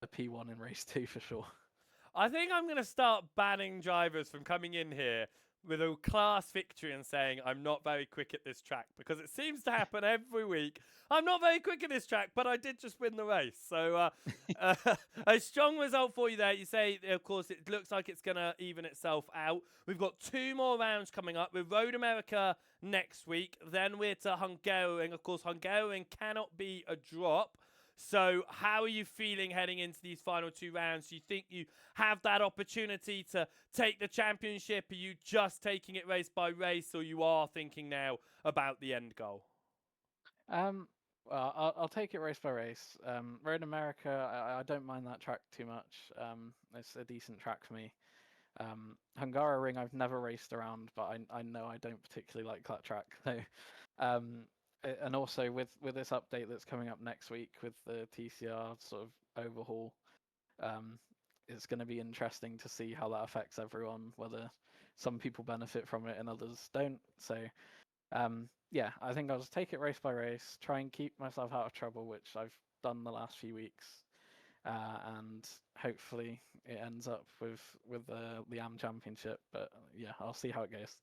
P1 in race 2 for sure. I think I'm going to start banning drivers from coming in here with a class victory and saying I'm not very quick at this track, because it seems to happen every week. I'm not very quick at this track, but I did just win the race. So a strong result for you there. You say, of course, it looks like it's going to even itself out. We've got 2 more rounds coming up. We're Road America next week. Then we're to Hungaroring. Of course, Hungaroring cannot be a drop. So how are you feeling heading into these final 2 rounds? Do you think you have that opportunity to take the championship? Are you just taking it race by race, or you are thinking now about the end goal? Well, I'll take it race by race. Road America, I don't mind that track too much. It's a decent track for me. Hungaroring, I've never raced around, but I know I don't particularly like that track. So, and also with this update that's coming up next week with the TCR sort of overhaul, it's going to be interesting to see how that affects everyone, whether some people benefit from it and others don't. So yeah, I think I'll just take it race by race, try and keep myself out of trouble, which I've done the last few weeks, and hopefully it ends up with the AM Championship. But yeah, I'll see how it goes.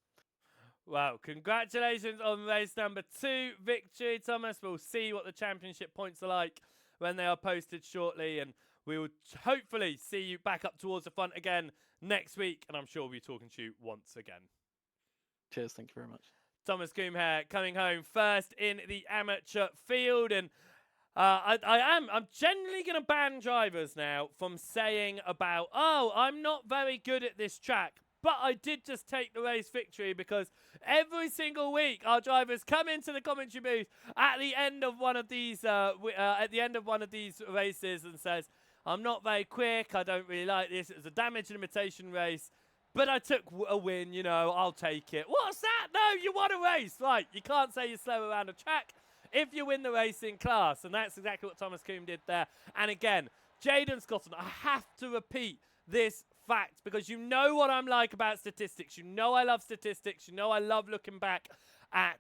Well, congratulations on race number 2 victory, Thomas. We'll see what the championship points are like when they are posted shortly, and we will hopefully see you back up towards the front again next week, and I'm sure we'll be talking to you once again. Cheers, thank you very much. Thomas Coombe coming home first in the amateur field, and I'm generally going to ban drivers now from saying about, oh, I'm not very good at this track, but I did just take the race victory, because every single week our drivers come into the commentary booth at the end of one of these races and says, I'm not very quick, I don't really like this, it was a damage limitation race, but I took a win, you know, I'll take it. What's that? No, you won a race. Right, you can't say you're slow around a track if you win the race in class, and that's exactly what Thomas Coombe did there. And again, Jayden Scotton, I have to repeat this fact, because you know what I'm like about statistics. You know I love statistics. You know I love looking back at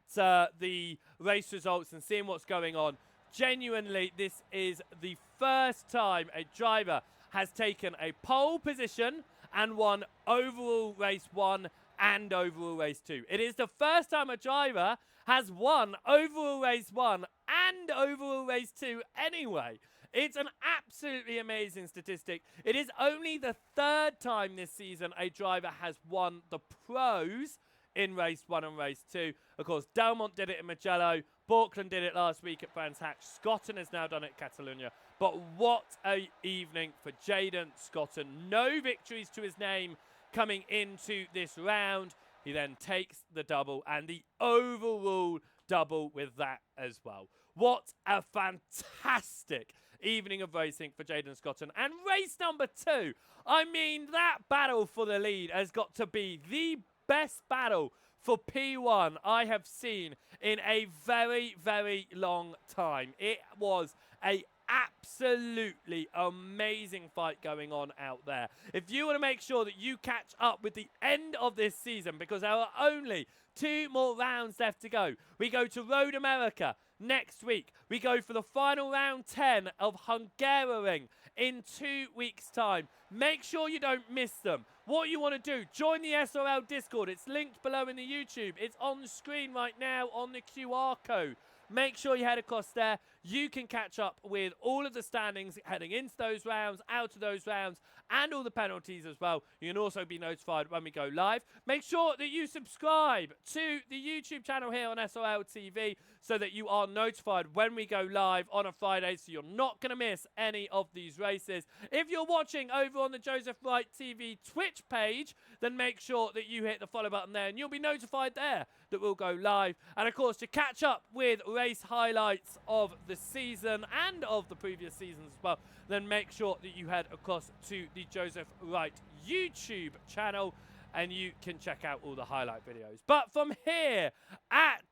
the race results and seeing what's going on. Genuinely, this is the first time a driver has taken a pole position and won overall race 1 and overall race 2. It is the first time a driver has won overall race 1 and overall race 2 anyway. It's an absolutely amazing statistic. It is only the 3rd time this season a driver has won the pros in race 1 and race 2. Of course, Delmont did it in Mugello. Borkland did it last week at Brands Hatch. Scotton has now done it at Catalunya. But what a evening for Jayden Scotton. No victories to his name coming into this round. He then takes the double and the overall double with that as well. What a fantastic evening of racing for Jayden Scotton. And race number 2, I mean, that battle for the lead has got to be the best battle for P1 I have seen in a very, very long time. It was a absolutely amazing fight going on out there. If you want to make sure that you catch up with the end of this season, because there are only 2 more rounds left to go. We go to Road America next week. We go for the final round 10 of Hungaroring in 2 weeks' time. Make sure you don't miss them. What you want to do, join the SRL Discord. It's linked below in the YouTube. It's on the screen right now on the QR code. Make sure you head across there. You can catch up with all of the standings heading into those rounds, out of those rounds, and all the penalties as well. You can also be notified when we go live. Make sure that you subscribe to the YouTube channel here on SRL TV so that you are notified when we go live on a Friday, so you're not going to miss any of these races. If you're watching over on the Joseph Wright TV Twitch page, then make sure that you hit the follow button there and you'll be notified there that we'll go live. And of course, to catch up with race highlights of the season and of the previous seasons as well, then make sure that you head across to the Joseph Wright YouTube channel and you can check out all the highlight videos. But from here at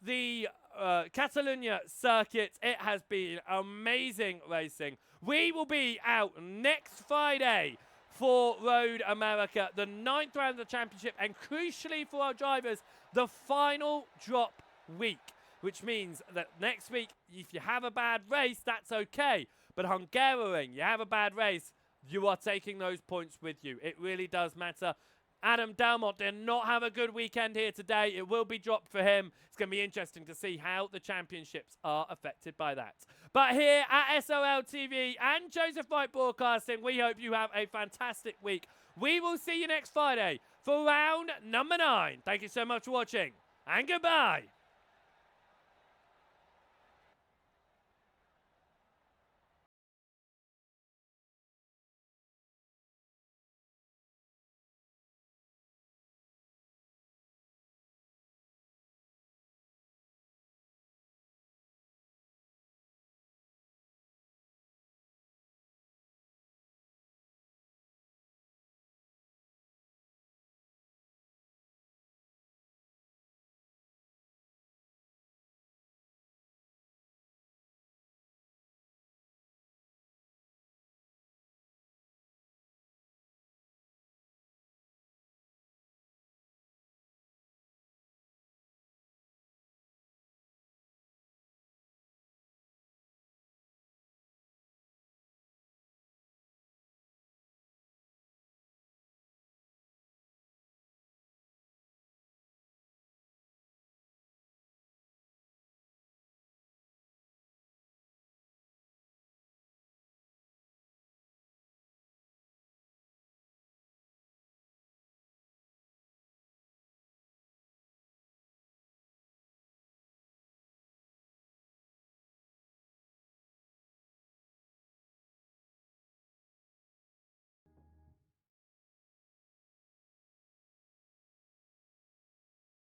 the Catalunya circuit, it has been amazing racing. We will be out next Friday for Road America, the 9th round of the championship, and crucially for our drivers, the final drop week, which means that next week, if you have a bad race, that's okay. But Hungaroring, you have a bad race, you are taking those points with you. It really does matter. Adam Delmont did not have a good weekend here today. It will be dropped for him. It's going to be interesting to see how the championships are affected by that. But here at SRL TV and Joseph Wright Broadcasting, we hope you have a fantastic week. We will see you next Friday for round number 9. Thank you so much for watching, and goodbye.